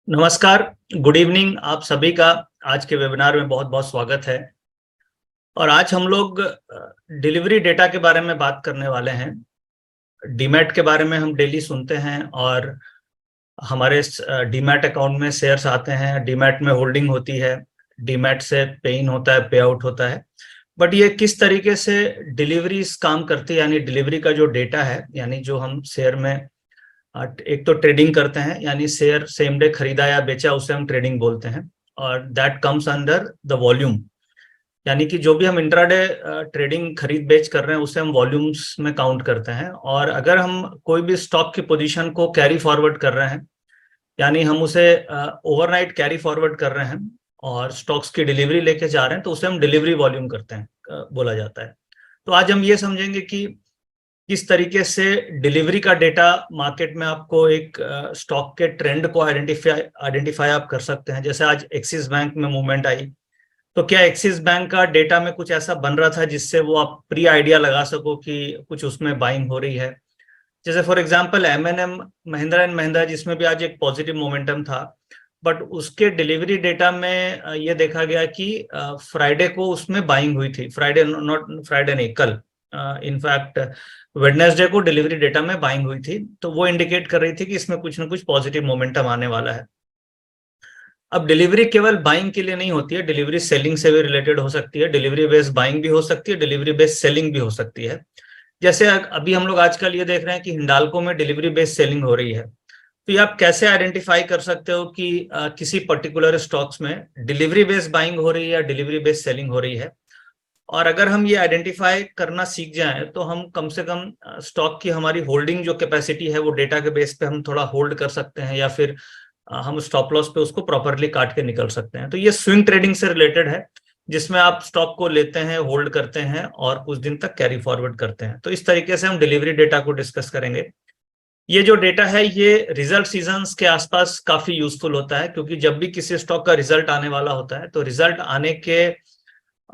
नमस्कार, good evening आप सभी का। आज के वेबिनार में बहुत बहुत स्वागत है। और आज हम लोग डिलीवरी डेटा के बारे में बात करने वाले हैं। डीमैट के बारे में हम डेली सुनते हैं और हमारे डीमैट अकाउंट में शेयर्स आते हैं, डीमैट में होल्डिंग होती है, डीमैट से पे इन होता है, पे आउट होता है। बट ये किस तरीके से डिलीवरी काम करती है, यानी डिलीवरी का जो डेटा है, यानी जो हम शेयर में एक तो ट्रेडिंग करते हैं, यानी शेयर सेम डे खरीदा या बेचा उसे हम ट्रेडिंग बोलते हैं। और that comes under the volume, यानी कि जो भी हम इंट्राडे ट्रेडिंग खरीद बेच कर रहे हैं उसे हम वॉल्यूम्स में काउंट करते हैं। और अगर हम कोई भी स्टॉक की पोजीशन को कैरी फॉरवर्ड कर रहे हैं, यानी हम उसे ओवरनाइट कैरी फॉरवर्ड कर रहे हैं और स्टॉक्स की डिलीवरी लेके जा रहे हैं, तो उसे हम डिलीवरी वॉल्यूम करते हैं, बोला जाता है। तो आज हम ये समझेंगे कि किस तरीके से डिलीवरी का डेटा मार्केट में आपको एक स्टॉक के ट्रेंड को आइडेंटिफाई आप कर सकते हैं। जैसे आज एक्सिस बैंक में मूवमेंट आई, तो क्या एक्सिस बैंक का डेटा में कुछ ऐसा बन रहा था जिससे वो आप प्री आइडिया लगा सको कि कुछ उसमें बाइंग हो रही है। जैसे for example M&M, Mahindra and Mahindra, जिसमें भी आज एक पॉजिटिव मोमेंटम था, बट उसके डिलीवरी डेटा में ये देखा गया कि फ्राइडे को उसमें बाइंग हुई थी। फ्राइडे, नॉट फ्राइडे नहीं, कल इनफैक्ट वेडनेसडे को डिलीवरी डेटा में बाइंग हुई थी। तो वो इंडिकेट कर रही थी कि इसमें कुछ ना कुछ पॉजिटिव मोमेंटम आने वाला है। अब डिलीवरी केवल बाइंग के लिए नहीं होती है, डिलीवरी सेलिंग से भी रिलेटेड हो सकती है, डिलीवरी बेस्ड बाइंग भी हो सकती है, डिलीवरी बेस्ड सेलिंग भी हो सकती है। जैसे अभी हम लोग आजकल ये देख रहे हैं कि हिंडाल्को में डिलीवरी बेस्ड सेलिंग हो रही है। तो ये आप कैसे आइडेंटिफाई कर सकते हो कि किसी पर्टिकुलर स्टॉक्स में डिलीवरी बेस्ड बाइंग हो रही है या डिलीवरी बेस्ड सेलिंग हो रही है। और अगर हम ये आइडेंटिफाई करना सीख जाएं तो हम कम से कम स्टॉक की हमारी होल्डिंग जो कैपेसिटी है वो डेटा के बेस पे हम थोड़ा होल्ड कर सकते हैं, या फिर हम स्टॉप लॉस पे उसको प्रॉपरली काट के निकल सकते हैं। तो ये स्विंग ट्रेडिंग से रिलेटेड है, जिसमें आप स्टॉक को लेते हैं, होल्ड करते हैं और कुछ दिन तक कैरी फॉरवर्ड करते हैं। तो इस तरीके से हम डिलीवरी डेटा को डिस्कस करेंगे। ये जो डेटा है ये रिजल्ट सीजन्स के आसपास काफी यूजफुल होता है, क्योंकि जब भी किसी स्टॉक का रिजल्ट आने वाला होता है तो रिजल्ट आने के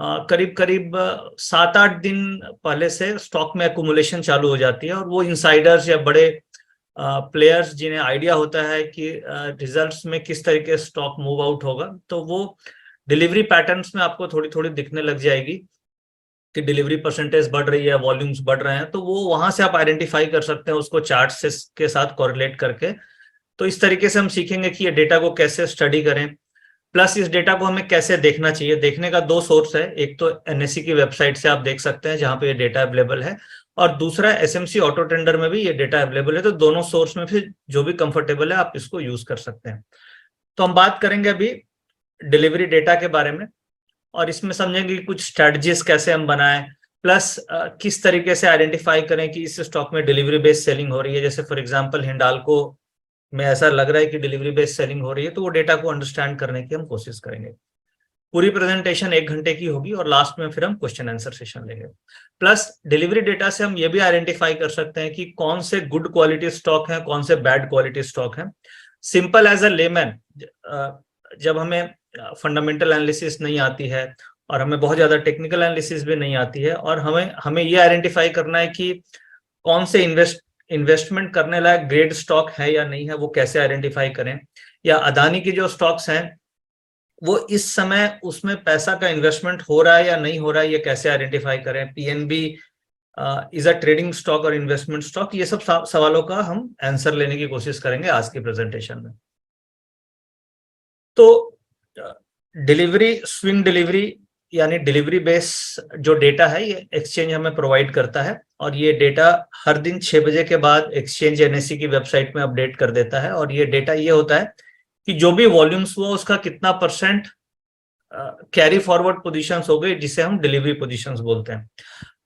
करीब करीब 7-8 दिन पहले से स्टॉक में एक्यूमुलेशन चालू हो जाती है। और वो इनसाइडर्स या बड़े प्लेयर्स जिन्हें आइडिया होता है कि रिजल्ट्स में किस तरीके से स्टॉक मूव आउट होगा, तो वो डिलीवरी पैटर्न्स में आपको थोड़ी थोड़ी दिखने लग जाएगी कि डिलीवरी परसेंटेज बढ़ रही है, वॉल्यूम्स बढ़ रहे हैं। तो वो वहां से आप आइडेंटिफाई कर सकते हैं उसको चार्ट से के साथ कोरिलेट करके। तो इस तरीके से हम सीखेंगे कि ये डेटा को कैसे स्टडी करें, प्लस इस डेटा को हमें कैसे देखना चाहिए। देखने का दो सोर्स है, एक तो NSE की वेबसाइट से आप देख सकते हैं जहां पे ये डेटा अवेलेबल है, और दूसरा SMC ऑटो टेंडर में भी ये डेटा अवेलेबल है। तो दोनों सोर्स में फिर जो भी कंफर्टेबल है आप इसको यूज कर सकते हैं। तो हम बात करेंगे अभी डिलीवरी डेटा के बारे में, और इसमें समझेंगे कि कुछ स्ट्रेटजीज कैसे हम बनाएं, प्लस किस तरीके से आइडेंटिफाई करें कि इस स्टॉक में डिलीवरी बेस्ड सेलिंग हो रही है। जैसे फॉर एग्जांपल हिंडाल्को में ऐसा लग रहा है कि डिलीवरी बेस्ड सेलिंग हो रही है, तो वो डेटा को अंडरस्टैंड करने की हम कोशिश करेंगे। पूरी प्रेजेंटेशन 1 घंटे की होगी और लास्ट में फिर हम क्वेश्चन आंसर सेशन लेंगे। प्लस डिलीवरी डेटा से हम ये भी आइडेंटिफाई कर सकते हैं कि कौन से गुड क्वालिटी स्टॉक हैं, कौन से बैड क्वालिटी स्टॉक हैं। सिंपल एज अ लेमैन, जब हमें फंडामेंटल एनालिसिस नहीं आती है और हमें बहुत ज्यादा टेक्निकल एनालिसिस भी नहीं आती है, और हमें ये आइडेंटिफाई करना है कि कौन से इन्वेस्टमेंट करने लायक ग्रेड स्टॉक है या नहीं है, वो कैसे आइडेंटिफाई करें। या अदानी की जो स्टॉक्स हैं वो इस समय उसमें पैसा का इन्वेस्टमेंट हो रहा है या नहीं हो रहा है, ये कैसे आइडेंटिफाई करें। PNB is a trading stock और इन्वेस्टमेंट स्टॉक, ये सब सवालों का हम आंसर लेने की कोशिश करेंगे आज की प्रेजेंटेशन में। तो डिलीवरी, स्विंग डिलीवरी यानी डिलीवरी बेस जो डेटा है ये एक्सचेंज हमें प्रोवाइड करता है, और ये डेटा हर दिन 6 बजे के बाद एक्सचेंज NSE की वेबसाइट में अपडेट कर देता है। और ये डेटा ये होता है कि जो भी वॉल्यूम्स हुआ उसका कितना परसेंट कैरी फॉरवर्ड पोजीशंस हो गई, जिसे हम डिलीवरी पोजीशंस बोलते हैं।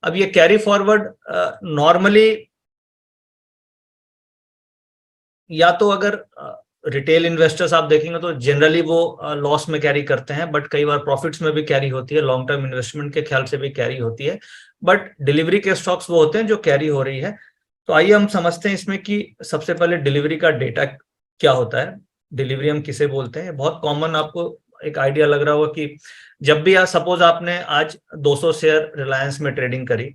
अब ये कैरी फॉरवर्ड नॉर्मली या तो अगर रिटेल इन्वेस्टर्स आप देखेंगे तो जनरली वो लॉस में कैरी करते हैं, बट कई बार प्रॉफिट्स में भी कैरी होती है, लॉन्ग टर्म इन्वेस्टमेंट के ख्याल से भी कैरी होती है। बट डिलीवरी के स्टॉक्स वो होते हैं जो कैरी हो रही है। तो आइए हम समझते हैं इसमें कि सबसे पहले डिलीवरी का डेटा क्या होता है, डिलीवरी हम किसे बोलते हैं। बहुत कॉमन आपको एक आइडिया लग रहा होगा कि जब भी सपोज आपने आज 200 शेयर रिलायंस में ट्रेडिंग करी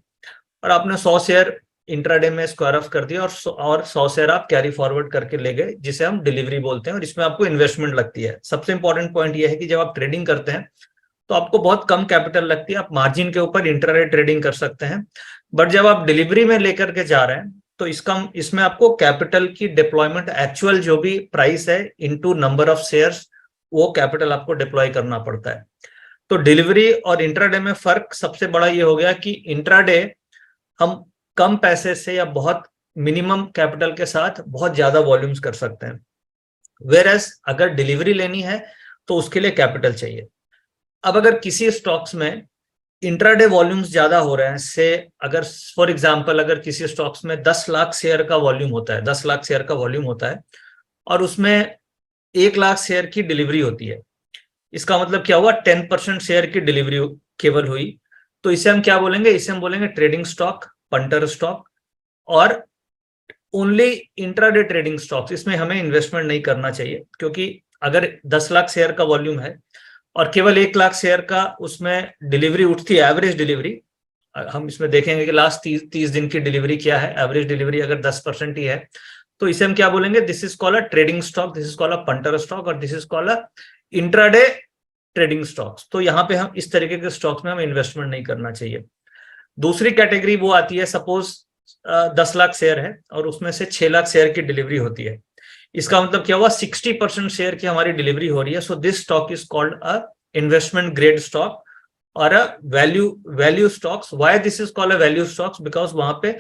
और आपने 100 शेयर इंट्राडे में स्क्वायर ऑफ कर दिया और 100 शेयर आप कैरी फॉरवर्ड करके ले गए, जिसे हम डिलीवरी बोलते हैं, और इसमें आपको इन्वेस्टमेंट लगती है। सबसे इंपॉर्टेंट पॉइंट यह है कि जब आप ट्रेडिंग करते हैं तो आपको बहुत कम कैपिटल लगती है, आप मार्जिन के ऊपर इंट्राडे ट्रेडिंग कर सकते हैं। बट जब आप डिलीवरी में लेकर के जा रहे हैं तो इसमें आपको कैपिटल की डिप्लॉयमेंट, एक्चुअल जो भी प्राइस है इनटू नंबर ऑफ शेयर्स, वो कैपिटल आपको डिप्लॉय करना पड़ता है। तो डिलीवरी और इंट्राडे में फर्क सबसे बड़ा ये हो गया कि इंट्राडे हम कम पैसे से या बहुत मिनिमम कैपिटल के साथ बहुत ज्यादा वॉल्यूम्स कर सकते हैं, वेयरएज अगर डिलीवरी लेनी है तो उसके लिए कैपिटल चाहिए। अब अगर किसी स्टॉक्स में इंट्राडे वॉल्यूम्स ज्यादा हो रहे हैं, से अगर फॉर एग्जांपल अगर किसी स्टॉक्स में 10 लाख शेयर का वॉल्यूम होता है, 10 लाख शेयर का वॉल्यूम होता है और उसमें 1 लाख शेयर की डिलीवरी होती है, इसका मतलब क्या हुआ, 10% शेयर की डिलीवरी केवल हुई, तो इसे हम क्या बोलेंगे, इसे हम बोलेंगे ट्रेडिंग स्टॉक, पंटर स्टॉक और ओनली इंट्राडे ट्रेडिंग स्टॉक्स। इसमें हमें इन्वेस्टमेंट नहीं करना चाहिए, क्योंकि अगर 10 लाख शेयर का वॉल्यूम है और केवल 1 लाख शेयर का उसमें डिलीवरी उठती है, एवरेज डिलीवरी, हम इसमें देखेंगे कि लास्ट 30 दिन की डिलीवरी क्या है, एवरेज डिलीवरी अगर 10% ही है, तो इसे हम क्या बोलेंगे, this is called a trading stock, this is called a punter stock और this is called a intraday trading stocks. तो यहाँ पे हम इस तरीके के स्टॉक्स में हम इन्वेस्टमेंट नहीं करना चाहिए। दूसरी कैटेगरी वो आती है, सपोज 10 लाख शेयर है और उसमें से 6 लाख शेयर की डिलीवरी होती है, इसका मतलब क्या हुआ, 60% शेयर की हमारी डिलीवरी हो रही है। So this stock is called a investment grade stock और a value stocks. Why this is called a value stocks, because वहां पे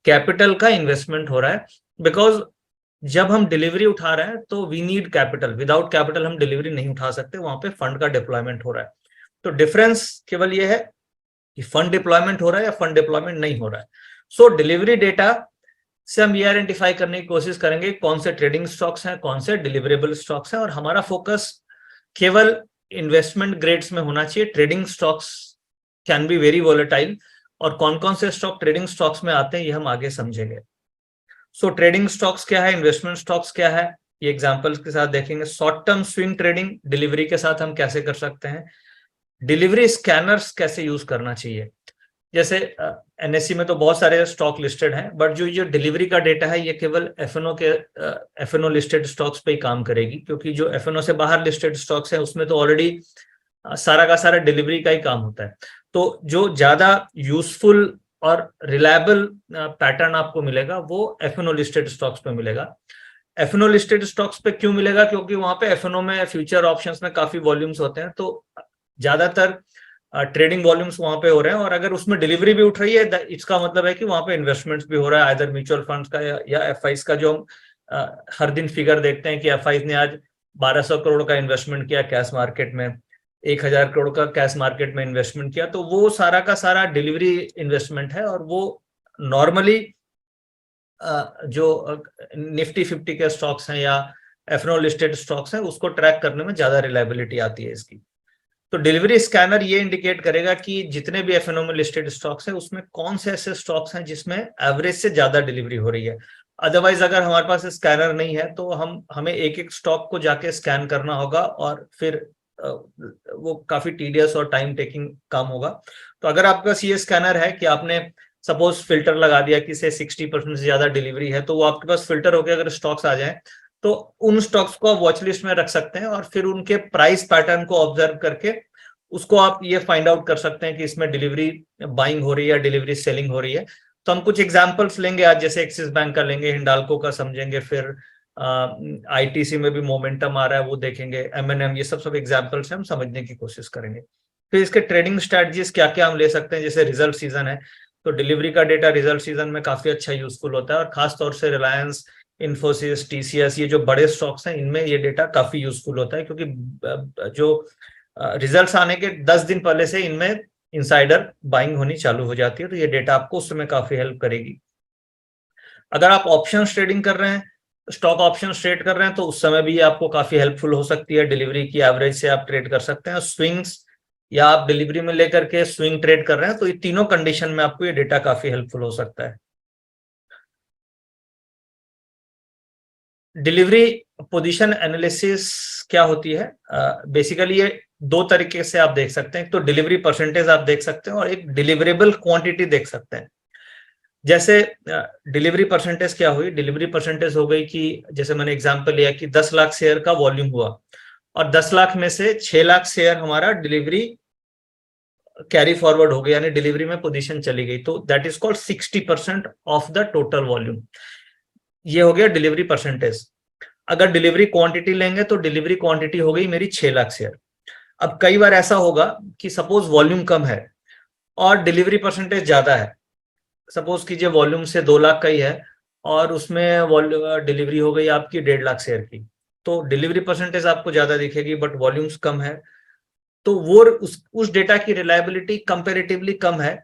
कैपिटल का इन्वेस्टमेंट हो रहा है, बिकॉज जब हम डिलीवरी उठा रहे हैं तो we need capital, without capital हम डिलीवरी नहीं उठा सकते, वहां पे फंड का डिप्लॉयमेंट हो रहा है। तो डिफरेंस केवल ये है कि फंड डिप्लॉयमेंट हो रहा है या फंड डिप्लॉयमेंट नहीं हो रहा है। सो डिलीवरी डेटा से हम ये आइडेंटिफाई करने की कोशिश करेंगे कौन से ट्रेडिंग स्टॉक्स हैं, कौन से डिलीवरेबल स्टॉक्स हैं, और हमारा फोकस केवल इन्वेस्टमेंट ग्रेड्स में होना चाहिए। Trading stocks can be very volatile, और कौन कौन से स्टॉक ट्रेडिंग स्टॉक्स में आते हैं ये हम आगे समझेंगे। सो ट्रेडिंग स्टॉक्स क्या है, इन्वेस्टमेंट स्टॉक्स क्या है, ये एग्जांपल्स के साथ देखेंगे। Short term swing trading delivery के साथ हम कैसे कर सकते हैं, डिलीवरी स्कैनर्स कैसे यूज करना चाहिए। जैसे एनएससी में तो बहुत सारे स्टॉक लिस्टेड हैं, बट जो डिलीवरी का डेटा है ये केवल एफएनओ लिस्टेड स्टॉक्स पे ही काम करेगी, क्योंकि जो एफएनओ से बाहर लिस्टेड स्टॉक्स है उसमें तो ऑलरेडी सारा का सारा डिलीवरी का ही काम होता है। तो जो ज्यादा यूजफुल और रिलायबल पैटर्न आपको मिलेगा वो एफएनओ लिस्टेड स्टॉक्स पे मिलेगा। एफएनओ लिस्टेड स्टॉक्स पे क्यों मिलेगा, क्योंकि वहां पे एफएनओ में फ्यूचर ऑप्शंस में काफी वॉल्यूम्स होते हैं, तो ज्यादातर ट्रेडिंग वॉल्यूम्स वहां पे हो रहे हैं, और अगर उसमें डिलीवरी भी उठ रही है इसका मतलब है कि वहां पे इन्वेस्टमेंट्स भी हो रहा है, आइदर म्यूचुअल फंड्स का या एफआईज का। जो हम हर दिन फिगर देखते हैं कि एफआईज ने आज 1200 करोड़ का इन्वेस्टमेंट किया कैश मार्केट में, 1000 करोड़ का कैश मार्केट में इन्वेस्टमेंट किया, तो वो सारा का सारा डिलीवरी इन्वेस्टमेंट है। और वो नॉर्मली जो निफ्टी 50 के स्टॉक्स हैं या एफएनओ लिस्टेड स्टॉक्स हैं उसको ट्रैक करने में ज्यादा रिलायबिलिटी आती है इसकी। तो डिलीवरी स्कैनर ये इंडिकेट करेगा कि जितने भी एफएनओ में लिस्टेड स्टॉक्स हैं उसमें कौन से ऐसे स्टॉक्स हैं जिसमें एवरेज से ज्यादा डिलीवरी हो रही है। अदरवाइज अगर हमारे पास स्कैनर नहीं है तो हमें एक एक स्टॉक को जाके स्कैन करना होगा, और फिर वो काफी टीडियस और टाइम टेकिंग काम होगा। तो अगर आपके पास ये स्कैनर है कि आपने सपोज फिल्टर लगा दिया कि से 60% से ज्यादा डिलीवरी है, तो वो आपके पास फिल्टर होकर अगर स्टॉक्स आ जाए तो उन स्टॉक्स को आप वॉच लिस्ट में रख सकते हैं, और फिर उनके प्राइस पैटर्न को ऑब्जर्व करके उसको आप ये फाइंड आउट कर सकते हैं कि इसमें डिलीवरी बाइंग हो रही है या डिलीवरी सेलिंग हो रही है। तो हम कुछ एग्जांपल्स लेंगे आज, जैसे एक्सिस बैंक का लेंगे, हिंडाल्को का समझेंगे, फिर आईटीसी में भी मोमेंटम आ रहा है वो देखेंगे, एमएनएम, ये सब एग्जांपल्स हम समझने की कोशिश करेंगे। फिर इसके ट्रेडिंग स्ट्रेटजीज क्या क्या हम ले सकते हैं, जैसे रिजल्ट सीजन है तो डिलीवरी का डेटा रिजल्ट सीजन में काफी अच्छा यूजफुल होता है, और खासतौर से रिलायंस, इन्फोसिस, टीसीएस, ये जो बड़े स्टॉक्स हैं इनमें ये डेटा काफी यूजफुल होता है, क्योंकि जो रिजल्ट्स आने के 10 दिन पहले से इनमें इनसाइडर बाइंग होनी चालू हो जाती है, तो ये डेटा आपको उस समय काफी हेल्प करेगी। अगर आप ऑप्शन ट्रेडिंग कर रहे हैं, स्टॉक ऑप्शन ट्रेड कर रहे हैं, तो उस समय भी आपको काफी हेल्पफुल हो सकती है, डिलीवरी की एवरेज से आप ट्रेड कर सकते हैं। स्विंग्स या आप डिलीवरी में लेकर के स्विंग ट्रेड कर रहे हैं, तो ये तीनों कंडीशन में आपको ये डेटा काफी हेल्पफुल हो सकता है। डिलीवरी पोजीशन एनालिसिस क्या होती है, बेसिकली ये दो तरीके से आप देख सकते हैं, तो डिलीवरी परसेंटेज आप देख सकते हैं और एक डिलीवरेबल क्वांटिटी देख सकते हैं। जैसे डिलीवरी परसेंटेज क्या हुई, डिलीवरी परसेंटेज हो गई कि जैसे मैंने एग्जांपल लिया कि 10 लाख शेयर का वॉल्यूम हुआ और 10 लाख में से 6 लाख शेयर हमारा डिलीवरी कैरी फॉरवर्ड हो गया, यानी डिलीवरी में पोजीशन चली गई, तो that is called 60% of the total volume. ये हो गया डिलीवरी परसेंटेज। अगर डिलीवरी क्वांटिटी लेंगे तो डिलीवरी क्वांटिटी हो गई मेरी 6 लाख शेयर। अब कई बार ऐसा होगा कि सपोज वॉल्यूम कम है और डिलीवरी परसेंटेज ज्यादा है, सपोज कीजिए वॉल्यूम से 2 लाख का ही है और उसमें डिलीवरी हो गई आपकी 1.5 लाख शेयर की, तो डिलीवरी परसेंटेज आपको ज्यादा दिखेगी बट वॉल्यूम्स कम है, तो वो उस डेटा की रिलायबिलिटी कंपेरेटिवली कम है।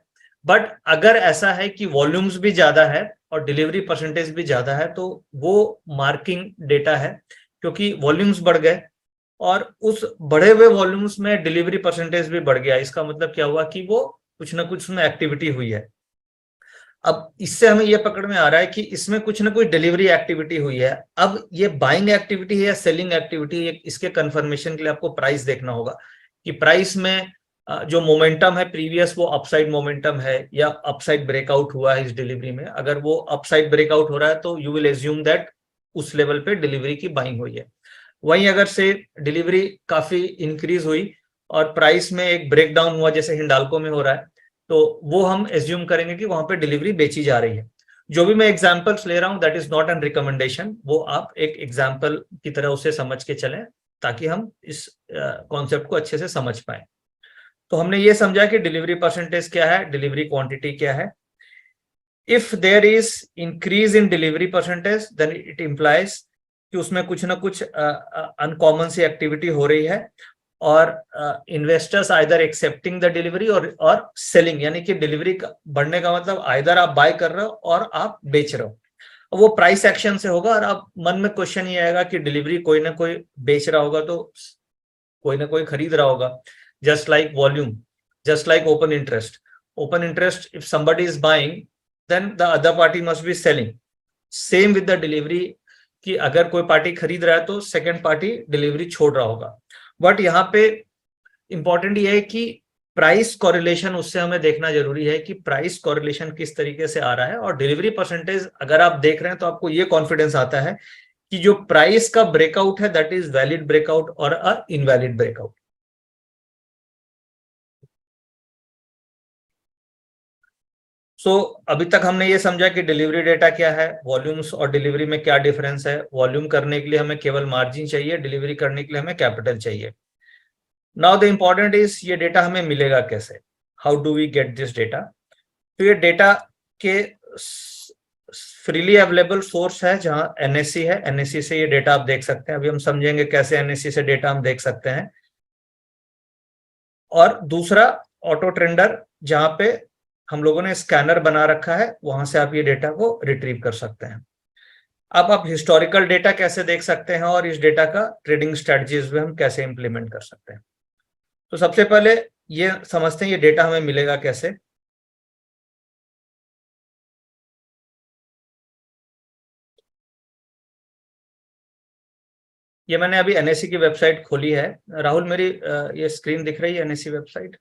बट अगर ऐसा है कि वॉल्यूम्स भी ज्यादा है और डिलीवरी परसेंटेज भी ज्यादा है तो वो मार्किंग डेटा है, क्योंकि वॉल्यूम्स बढ़ गए और उस बढ़े हुए वॉल्यूम्स में डिलीवरी परसेंटेज भी बढ़ गया। इसका मतलब क्या हुआ कि वो कुछ ना कुछ उसमें एक्टिविटी हुई है। अब इससे हमें यह पकड़ में आ रहा है कि इसमें कुछ ना कुछ डिलीवरी एक्टिविटी हुई है। अब ये बाइंग एक्टिविटी है या सेलिंग एक्टिविटी है, इसके कंफर्मेशन के लिए आपको प्राइस देखना होगा कि प्राइस में जो मोमेंटम है प्रीवियस वो अपसाइड मोमेंटम है या अपसाइड ब्रेकआउट हुआ है इस डिलीवरी में। अगर वो अपसाइड ब्रेकआउट हो रहा है तो यू विल एज्यूम दैट उस लेवल पे डिलीवरी की बाइंग हुई है। वहीं अगर से डिलीवरी काफी इंक्रीज हुई और प्राइस में एक ब्रेकडाउन हुआ जैसे हिंडाल्को में हो रहा है, तो वो हम एज्यूम करेंगे कि वहां पे डिलीवरी बेची जा रही है। जो भी मैं एग्जांपल्स ले रहा हूं that is not an recommendation, वो आप एक एग्जांपल की तरह उसे समझ के चलें ताकि हम इस कॉन्सेप्ट को अच्छे से समझ पाए। तो हमने ये समझा कि डिलीवरी परसेंटेज क्या है, डिलीवरी क्वांटिटी क्या है। If there is increase in delivery percentage then it implies कि उसमें कुछ ना कुछ अनकॉमन सी एक्टिविटी हो रही है और investors either accepting the delivery और सेलिंग, यानी कि डिलीवरी बढ़ने का मतलब आइदर आप बाय कर रहे हो और आप बेच रहे हो। वो प्राइस एक्शन से होगा और आप मन में क्वेश्चन ये आएगा कि डिलीवरी कोई ना कोई बेच रहा होगा तो कोई ना कोई खरीद रहा होगा। Just like volume, just like open interest if somebody is buying then the other party must be selling. Same with the delivery कि अगर कोई पार्टी खरीद रहा है तो सेकंड पार्टी डिलीवरी छोड़ रहा होगा। बट यहाँ पे इंपॉर्टेंट ये है कि प्राइस कॉरिलेशन उससे हमें देखना जरूरी है कि प्राइस कॉरिलेशन किस तरीके से आ रहा है। और डिलीवरी परसेंटेज अगर आप देख रहे हैं तो आपको ये कॉन्फिडेंस आता है कि जो प्राइस का ब्रेकआउट है दैट इज वैलिड ब्रेकआउट और अ इनवैलिड ब्रेकआउट। अभी तक हमने ये समझा कि डिलीवरी डेटा क्या है, वॉल्यूम्स और डिलीवरी में क्या डिफरेंस है। वॉल्यूम करने के लिए हमें केवल मार्जिन चाहिए, डिलीवरी करने के लिए हमें कैपिटल चाहिए। नाउ द इंपॉर्टेंट इज ये डेटा हमें मिलेगा कैसे, how do we get this data. तो ये डेटा के फ्रीली अवेलेबल सोर्स है जहां एनएससी है, एनएससी से ये डेटा आप देख सकते हैं। अभी हम समझेंगे कैसे एनएससी से डेटा हम देख सकते हैं। और दूसरा ऑटो ट्रेंडर जहां पे हम लोगों ने स्कैनर बना रखा है, वहां से आप ये डेटा को रिट्रीव कर सकते हैं। अब आप हिस्टोरिकल डेटा कैसे देख सकते हैं और इस डेटा का ट्रेडिंग स्ट्रेटजीज में हम कैसे इंप्लीमेंट कर सकते हैं। तो सबसे पहले ये समझते हैं ये डेटा हमें मिलेगा कैसे। ये मैंने अभी एनएससी की वेबसाइट खोली है। राहुल मेरी ये स्क्रीन दिख रही है NSC website?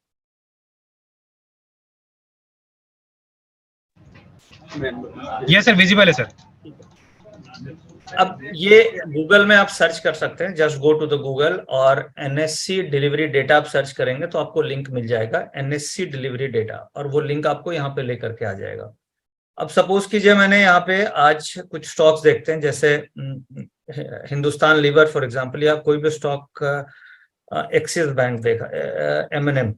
Yes sir, visible है सर। अब ये गूगल में आप सर्च कर सकते हैं, just go to the Google और एनएससी डिलीवरी डेटा आप सर्च करेंगे तो आपको लिंक मिल जाएगा एनएससी डिलीवरी डेटा, और वो लिंक आपको यहाँ पे लेकर के आ जाएगा। अब सपोज कीजिए मैंने यहाँ पे आज कुछ स्टॉक्स देखते हैं जैसे हिंदुस्तान लीवर फॉर एग्जांपल, या कोई भी स्टॉक, एक्सिस बैंक देखा, M&M,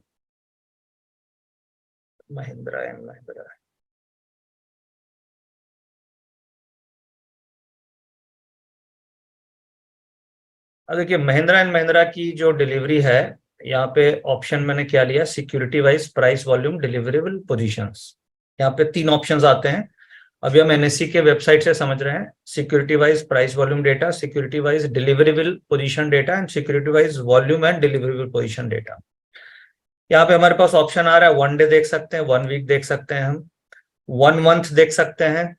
महिंद्रा एंड महिंद्रा, अब देखिए महिंद्रा एंड महिंद्रा की जो डिलीवरी है, यहाँ पे ऑप्शन मैंने क्या लिया, security wise price volume deliverable positions. यहाँ पे 3 ऑप्शंस आते हैं। अभी हम एनएससी के वेबसाइट से समझ रहे हैं, security wise price volume data, security wise deliverable position data and security wise volume and deliverable position data. यहाँ पे हमारे पास ऑप्शन आ रहा है 1 डे देख सकते हैं, 1 वीक देख सकते हैं, हम 1 मंथ देख सकते हैं,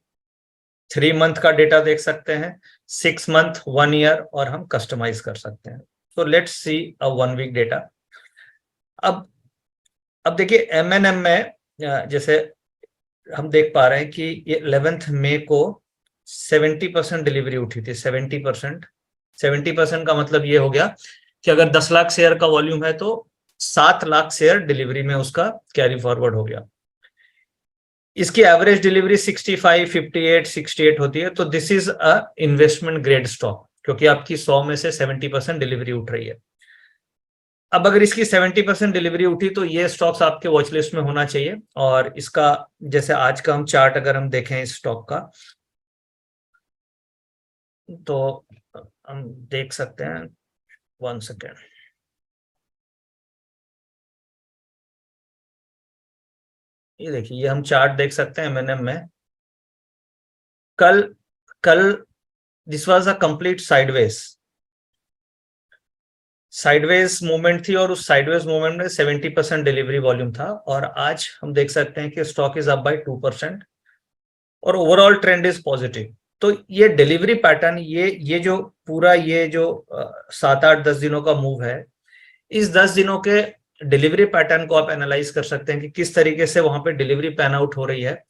3 मंथ का डेटा देख सकते हैं, 6 मंथ, 1 ईयर, और हम कस्टमाइज कर सकते हैं। तो let's see a 1 week data. अब देखिए M&M में जैसे हम देख पा रहे हैं कि ये 11 मई को 70% डिलीवरी उठी थी। 70% का मतलब ये हो गया कि अगर 10 लाख शेयर का वॉल्यूम है तो 7 लाख शेयर डिलीवरी में उसका कैरी फॉरवर्ड हो गया। इसकी एवरेज डिलीवरी 65, 58, 68 होती है। तो this is a investment grade stock, क्योंकि आपकी 100 में से 70% डिलीवरी उठ रही है। अब अगर इसकी 70% डिलीवरी उठी तो ये स्टॉक्स आपके वॉच लिस्ट में होना चाहिए। और इसका जैसे आज का हम चार्ट अगर हम देखें इस स्टॉक का, तो हम देख सकते हैं। 1 सेकेंड। ये देखिए, ये हम चार्ट देख सकते हैं एमएनएम में। कल कल this was a complete sideways movement थी, और उस साइडवेज मूवमेंट में 70% डिलीवरी वॉल्यूम था। और आज हम देख सकते हैं कि स्टॉक इज अप बाय 2%, और ओवरऑल ट्रेंड इज पॉजिटिव। तो ये डिलीवरी पैटर्न, ये जो पूरा ये जो 7, 8, 10 दिनों का मूव है, इस 10 दिनों के डिलीवरी पैटर्न को आप एनालाइज कर सकते हैं कि किस तरीके से वहां पे डिलीवरी पैन आउट हो रही है।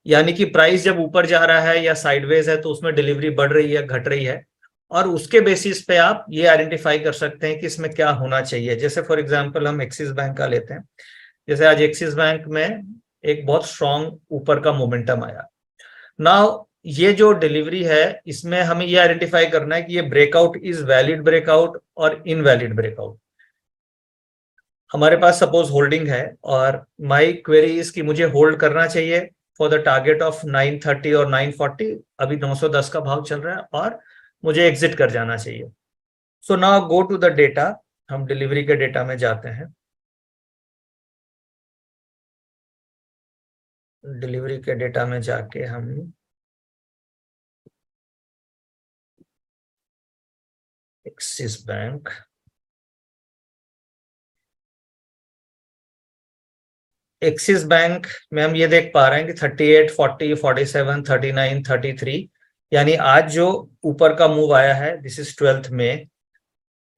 यानी कि प्राइस जब ऊपर जा रहा है या साइडवेज है तो उसमें डिलीवरी बढ़ रही है, घट रही है, और उसके बेसिस पे आप ये आइडेंटिफाई कर सकते हैं कि इसमें क्या होना चाहिए। जैसे फॉर एग्जांपल हम एक्सिस बैंक का लेते हैं। जैसे आज एक्सिस बैंक में एक बहुत स्ट्रॉन्ग ऊपर का मोमेंटम आया। नाउ ये जो डिलीवरी है, इसमें हमें ये आइडेंटिफाई करना है कि ये ब्रेकआउट इज वैलिड ब्रेकआउट और इनवैलिड ब्रेकआउट। हमारे पास सपोज होल्डिंग है, और माई क्वेरी इज कि मुझे होल्ड करना चाहिए फॉर द टारगेट ऑफ 930 और 940। अभी 910 का भाव चल रहा है, और मुझे एग्जिट कर जाना चाहिए। So now go to the data. हम डिलीवरी के डेटा में जाते हैं। डिलीवरी के डेटा में जाके हम एक्सिस बैंक, एक्सिस बैंक में हम ये देख पा रहे हैं कि 38, 40, 47, 39, 33, यानी आज जो ऊपर का मूव आया है, दिस इज 12 में।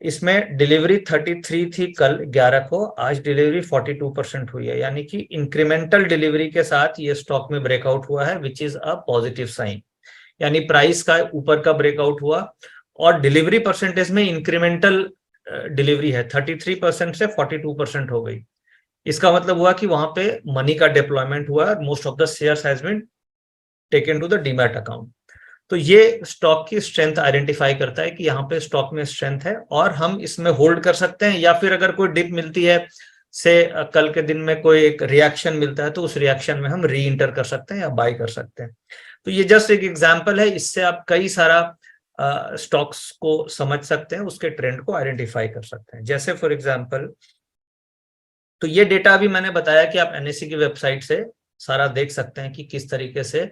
इसमें डिलीवरी 33 थी कल 11 को, आज डिलीवरी 42% हुई है। यानी कि इंक्रीमेंटल डिलीवरी के साथ ये स्टॉक में ब्रेकआउट हुआ है, which is a positive sign. यानी प्राइस का ऊपर का ब्रेकआउट हुआ, और डिलीवरी परसेंटेज में इंक्रीमेंटल डिलीवरी है, 33% से 42% हो गई। इसका मतलब हुआ कि वहां पे मनी का डिप्लॉयमेंट हुआ, most of the shares has been taken to the demat account. तो ये स्टॉक की स्ट्रेंथ आइडेंटिफाई करता है कि यहाँ पे स्टॉक में स्ट्रेंथ है, और हम इसमें होल्ड कर सकते हैं, या फिर अगर कोई डिप मिलती है, से कल के दिन में कोई एक रिएक्शन मिलता है, तो उस रिएक्शन में हम री इंटर कर सकते हैं या बाय कर सकते हैं। तो ये जस्ट एक एग्जांपल है, इससे आप कई सारा स्टॉक्स को समझ सकते हैं, उसके ट्रेंड को आइडेंटिफाई कर सकते हैं। जैसे फॉर एग्जांपल, तो ये डेटा अभी मैंने बताया कि आप एनएससी की वेबसाइट से सारा देख सकते हैं कि किस तरीके से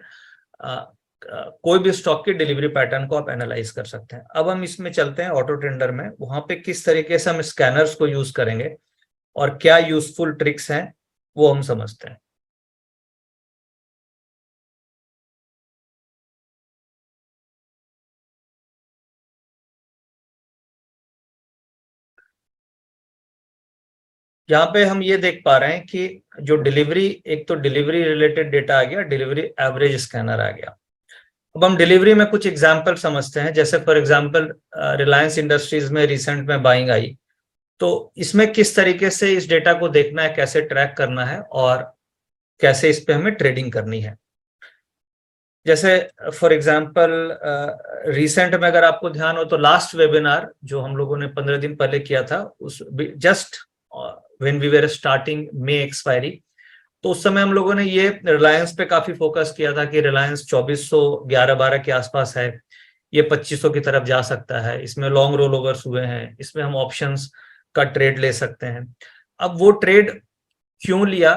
कोई भी स्टॉक की डिलीवरी पैटर्न को आप एनालाइज कर सकते हैं। अब हम इसमें चलते हैं ऑटो ट्रेंडर में, वहां पे किस तरीके से हम स्कैनर्स को यूज करेंगे और क्या यूजफुल ट्रिक्स हैं वो हम समझते हैं। यहाँ पे हम ये देख पा रहे हैं कि जो डिलीवरी, एक तो डिलीवरी रिलेटेड डेटा आ गया, डिलीवरी एवरेज स्कैनर आ गया। अब हम डिलीवरी में कुछ एग्जाम्पल समझते हैं। जैसे फॉर एग्जाम्पल रिलायंस इंडस्ट्रीज में रिसेंट में बाइंग आई, तो इसमें किस तरीके से इस डेटा को देखना है, कैसे ट्रैक करना है, और कैसे इस पे हमें ट्रेडिंग करनी है। जैसे फॉर एग्जांपल रिसेंट में अगर आपको ध्यान हो तो लास्ट वेबिनार जो हम लोगों ने 15 दिन पहले किया था, उस just when we were starting May expiry, तो उस समय हम लोगों ने ये रिलायंस पे काफी फोकस किया था कि रिलायंस 2400 11-12 के आसपास है, ये 2500 की तरफ जा सकता है, इसमें लॉन्ग रोल ओवर्स हुए हैं, इसमें हम ऑप्शंस का ट्रेड ले सकते हैं। अब वो ट्रेड क्यों लिया,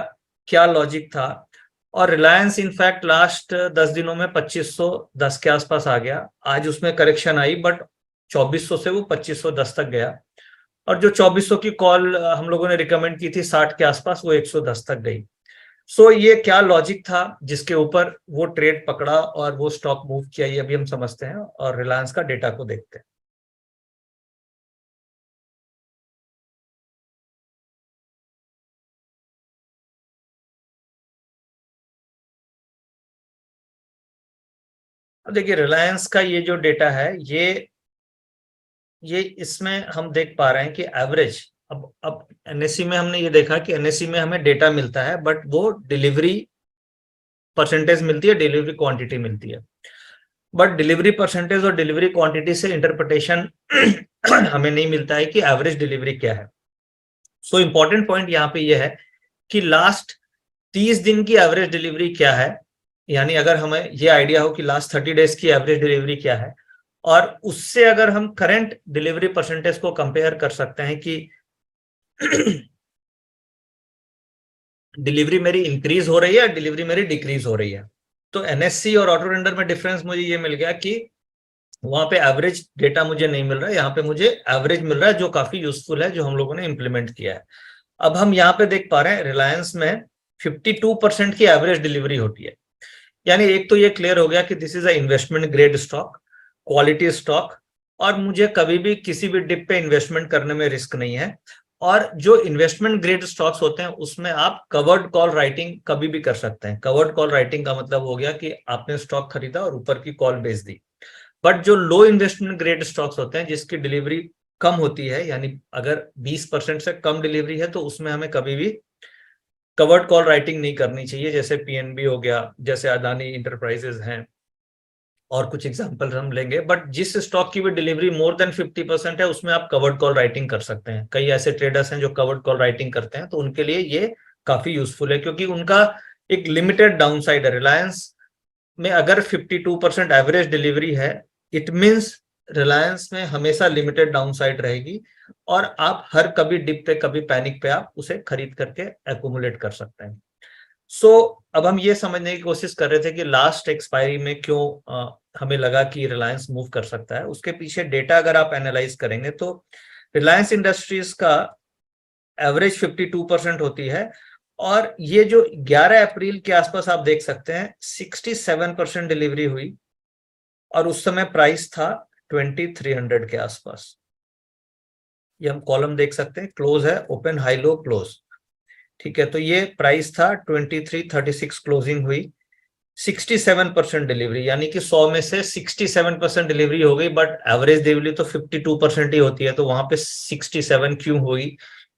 क्या लॉजिक था, और रिलायंस इनफैक्ट लास्ट 10 दिनों में 2510 के आसपास आ गया। आज उसमें करेक्शन आई, बट 2400 से वो 2510 तक गया, और जो 2400 की कॉल हम लोगों ने रिकमेंड की थी 60 के आसपास, वो 110 तक गई। सो ये क्या लॉजिक था जिसके ऊपर वो ट्रेड पकड़ा और वो स्टॉक मूव किया, ये अभी हम समझते हैं, और रिलायंस का डेटा को देखते हैं। अब देखिए रिलायंस का ये जो डेटा है ये इसमें हम देख पा रहे हैं कि एवरेज, अब एनएससी में हमने ये देखा कि एनएससी में हमें डेटा मिलता है बट वो डिलीवरी परसेंटेज मिलती है, डिलीवरी क्वांटिटी मिलती है, बट डिलीवरी परसेंटेज और डिलीवरी क्वांटिटी से इंटरप्रिटेशन हमें नहीं मिलता है कि एवरेज डिलीवरी क्या है। सो इंपॉर्टेंट पॉइंट यहाँ पे ये है कि लास्ट 30 दिन की एवरेज डिलीवरी क्या है, यानी अगर हमें ये आइडिया हो कि लास्ट 30 डेज की एवरेज डिलीवरी क्या है, और उससे अगर हम करंट डिलीवरी परसेंटेज को कंपेयर कर सकते हैं कि डिलीवरी मेरी इंक्रीज हो रही है या डिलीवरी मेरी डिक्रीज हो रही है। तो एनएससी और ऑटो रेंडर में डिफरेंस मुझे ये मिल गया कि वहां पे एवरेज डेटा मुझे नहीं मिल रहा है, यहाँ पे मुझे एवरेज मिल रहा है, जो काफी यूजफुल है, जो हम लोगों ने इंप्लीमेंट किया है। अब हम यहाँ पे देख पा रहे हैं रिलायंस में 52% की एवरेज डिलीवरी होती है, यानी एक तो ये क्लियर हो गया कि this is a investment grade stock, quality stock, और मुझे कभी भी किसी भी डिप पे इन्वेस्टमेंट करने में रिस्क नहीं है। और जो इन्वेस्टमेंट ग्रेड स्टॉक्स होते हैं उसमें आप कवर्ड कॉल राइटिंग कभी भी कर सकते हैं। कवर्ड कॉल राइटिंग का मतलब हो गया कि आपने स्टॉक खरीदा और ऊपर की कॉल बेच दी। बट जो लो इन्वेस्टमेंट ग्रेड स्टॉक्स होते हैं जिसकी डिलीवरी कम होती है, यानी अगर 20% से कम डिलीवरी है, तो उसमें हमें कभी भी कवर्ड कॉल राइटिंग नहीं करनी चाहिए, जैसे पीएनबी हो गया, जैसे अदानी इंटरप्राइजेज हैं, और कुछ एग्जांपल हम लेंगे। बट जिस स्टॉक की भी डिलीवरी मोर देन 50% है उसमें आप कवर्ड कॉल राइटिंग कर सकते हैं। कई ऐसे ट्रेडर्स हैं जो कवर्ड कॉल राइटिंग करते हैं, तो उनके लिए ये काफी यूजफुल है, क्योंकि उनका एक लिमिटेड डाउनसाइड है। रिलायंस में अगर 52% एवरेज डिलीवरी है, इट मीन्स रिलायंस में हमेशा लिमिटेड डाउनसाइड रहेगी, और आप हर कभी डिप पे, कभी पैनिक पे आप उसे खरीद करके एक्यूमुलेट कर सकते हैं। अब हम ये समझने की कोशिश कर रहे थे कि लास्ट एक्सपायरी में क्यों हमें लगा कि रिलायंस मूव कर सकता है। उसके पीछे डेटा अगर आप एनालाइज करेंगे तो रिलायंस इंडस्ट्रीज का एवरेज 52% होती है, और ये जो 11 अप्रैल के आसपास आप देख सकते हैं 67% डिलीवरी हुई, और उस समय प्राइस था 2300 के आसपास। ये हम कॉलम देख सकते हैं, क्लोज है, ओपन हाई लो क्लोज, ठीक है। तो ये प्राइस था 2336 क्लोजिंग हुई, 67% डिलीवरी, यानी कि 100 में से 67% डिलीवरी हो गई, बट एवरेज डिलीवरी तो 52% ही होती है, तो वहां पे 67 क्यों हुई,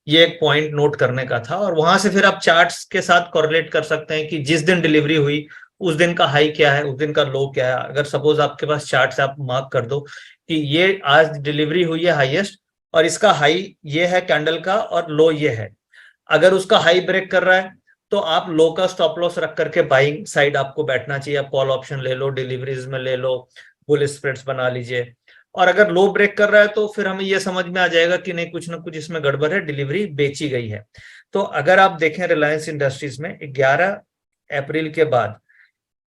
ये एक पॉइंट नोट करने का था। और वहां से फिर आप चार्ट्स के साथ कोरिलेट कर सकते हैं कि जिस दिन डिलीवरी हुई उस दिन का हाई क्या है, उस दिन का लो क्या है। अगर सपोज आपके पास चार्ट से आप मार्क कर दो कि ये आज डिलीवरी हुई है हाईएस्ट, और इसका हाई ये है कैंडल का और लो ये है, अगर उसका हाई ब्रेक कर रहा है तो आप लो का स्टॉप लॉस रख करके बाइंग साइड आपको बैठना चाहिए। आप कॉल ऑप्शन ले लो, डिलीवरीज में ले लो, बुल स्प्रेड्स बना लीजिए। और अगर लो ब्रेक कर रहा है तो फिर हमें यह समझ में आ जाएगा कि नहीं, कुछ ना कुछ इसमें गड़बड़ है, डिलीवरी बेची गई है। तो अगर आप देखें रिलायंस इंडस्ट्रीज में 11 अप्रैल के बाद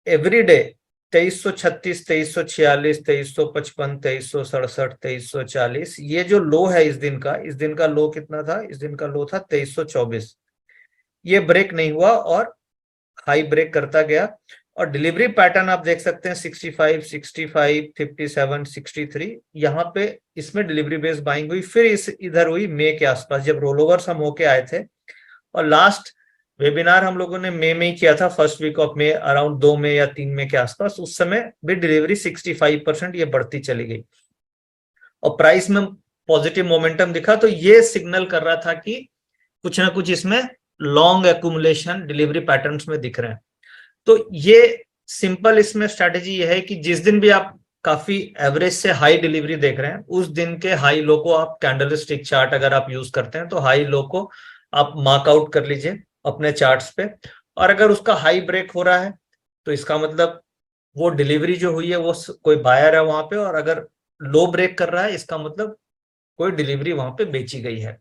एवरी डे 2336, 2346, 2355, 2367, 2340, ये जो लो है इस दिन का लो कितना था, इस दिन का लो था 2324, ये ब्रेक नहीं हुआ और हाई ब्रेक करता गया। और डिलीवरी पैटर्न आप देख सकते हैं 65, 65, 57, 63, यहाँ पे इसमें डिलीवरी बेस बाइंग हुई, फिर इधर हुई मई के आसपास जब रोलोवर्स हम होके आए थे। और लास्ट वेबिनार हम लोगों ने मई में ही किया था, first week of May, around 2 मई या 3 मई के आसपास। उस समय भी डिलीवरी 65% ये बढ़ती चली गई और प्राइस में पॉजिटिव मोमेंटम दिखा, तो ये सिग्नल कर रहा था कि कुछ ना कुछ इसमें लॉन्ग एक्यूमुलेशन डिलीवरी पैटर्न्स में दिख रहे हैं। तो ये सिंपल इसमें स्ट्रैटेजी ये है कि जिस दिन भी आप काफी एवरेज से हाई डिलीवरी देख रहे हैं, उस दिन के हाई लो को आप कैंडलस्टिक चार्ट अगर आप यूज करते हैं तो हाई लो को आप मार्क आउट कर लीजिए अपने चार्ट्स पे। और अगर उसका हाई ब्रेक हो रहा है तो इसका मतलब वो डिलीवरी जो हुई है वो कोई बायर है वहां पे, और अगर लो ब्रेक कर रहा है इसका मतलब कोई डिलीवरी वहां पे बेची गई है।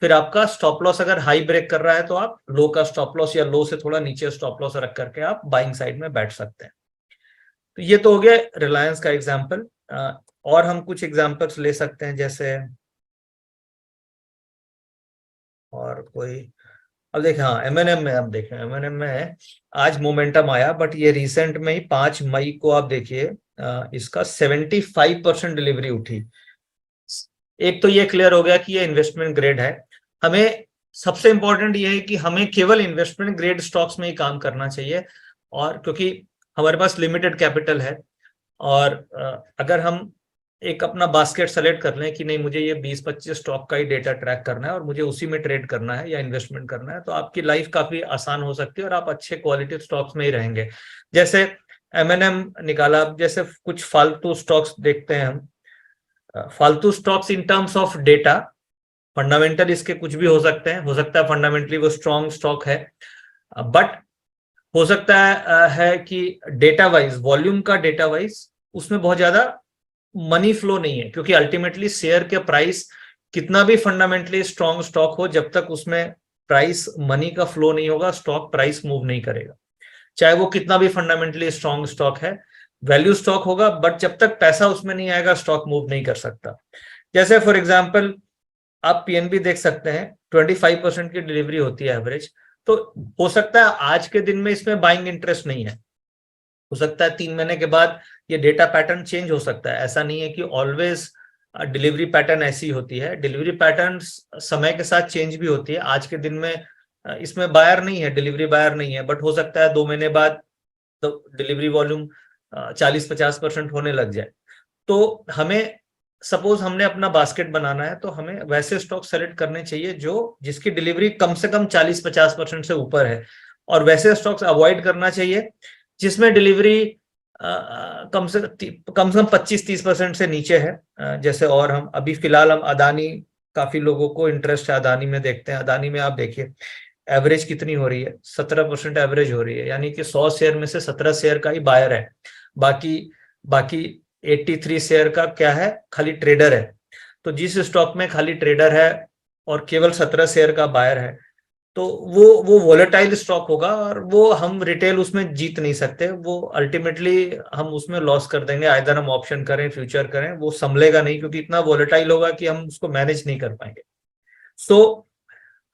फिर आपका स्टॉप लॉस अगर हाई ब्रेक कर रहा है तो आप लो का स्टॉप लॉस या लो से थोड़ा नीचे स्टॉप लॉस रख करके आप बाइंग साइड में बैठ सकते हैं। तो ये तो हो गया रिलायंस का एग्जांपल। और हम कुछ एग्जांपल्स ले सकते हैं, जैसे और कोई, अब देखें, हाँ एमएनएम में हम देखें, एमएनएम में आज मोमेंटम आया, बट ये रिसेंट में ही 5 मई को आप देखिए इसका 75% डिलीवरी उठी। एक तो ये क्लियर हो गया कि ये इन्वेस्टमेंट ग्रेड है। हमें सबसे इंपॉर्टेंट ये है कि हमें केवल इन्वेस्टमेंट ग्रेड स्टॉक्स में ही काम करना चाहिए, और क्योंकि हमारे पास लिमिटेड कैपिटल है और अगर हम एक अपना बास्केट सेलेक्ट कर लें कि नहीं मुझे ये 20-25 स्टॉक का ही डेटा ट्रैक करना है और मुझे उसी में ट्रेड करना है या इन्वेस्टमेंट करना है, तो आपकी लाइफ काफी आसान हो सकती है और आप अच्छे क्वालिटी स्टॉक्स में ही रहेंगे। जैसे M&M निकाला, जैसे कुछ फालतू स्टॉक्स देखते हैं हम, फालतू stocks in terms of data, fundamental इसके कुछ भी हो सकते हैं, हो सकता है फंडामेंटली वो स्ट्रॉन्ग स्टॉक है, बट हो सकता है कि डेटा वाइज, वॉल्यूम का डेटा वाइज उसमें बहुत ज्यादा मनी फ्लो नहीं है, क्योंकि अल्टीमेटली शेयर के प्राइस कितना भी फंडामेंटली स्ट्रॉन्ग स्टॉक हो, जब तक उसमें प्राइस मनी का फ्लो नहीं होगा स्टॉक प्राइस मूव नहीं करेगा। चाहे वो कितना भी फंडामेंटली स्ट्रॉन्ग स्टॉक है, वैल्यू स्टॉक होगा, बट जब तक पैसा उसमें नहीं आएगा स्टॉक मूव नहीं कर सकता। जैसे फॉर एग्जाम्पल आप पीएनबी देख सकते हैं, 25% की डिलीवरी होती है एवरेज, तो हो सकता है आज के दिन में इसमें बाइंग इंटरेस्ट नहीं है, हो सकता है 3 महीने के बाद ये डेटा पैटर्न चेंज हो सकता है। ऐसा नहीं है कि ऑलवेज डिलीवरी पैटर्न ऐसी होती है, डिलीवरी पैटर्न समय के साथ चेंज भी होती है। आज के दिन में इसमें बायर नहीं है, डिलीवरी बायर नहीं है, बट हो सकता है 2 महीने बाद तो डिलीवरी वॉल्यूम 40-50% होने लग जाए। तो हमें सपोज हमने अपना बास्केट बनाना है, तो हमें वैसे स्टॉक सेलेक्ट करने चाहिए जो जिसकी डिलीवरी कम से कम 40-50% से ऊपर है, और वैसे स्टॉक्स अवॉइड करना चाहिए जिसमें डिलीवरी कम से कम 25-30% से नीचे है। जैसे और हम अभी फिलहाल हम अदानी, काफी लोगों को इंटरेस्ट है अदानी में, देखते हैं अदानी में आप देखिए एवरेज कितनी हो रही है, 17% एवरेज हो रही है, यानी कि 100 शेयर में से 17 शेयर का ही बायर है, बाकी बाकी 83 शेयर का क्या है, खाली ट्रेडर है। तो जिस स्टॉक में खाली ट्रेडर है और केवल 17 शेयर का बायर है, तो वो वोलेटाइल स्टॉक होगा और वो हम रिटेल उसमें जीत नहीं सकते, वो अल्टीमेटली हम उसमें लॉस कर देंगे। आइदर हम ऑप्शन करें, फ्यूचर करें, वो संभलेगा नहीं, क्योंकि इतना वोलेटाइल होगा कि हम उसको मैनेज नहीं कर पाएंगे। सो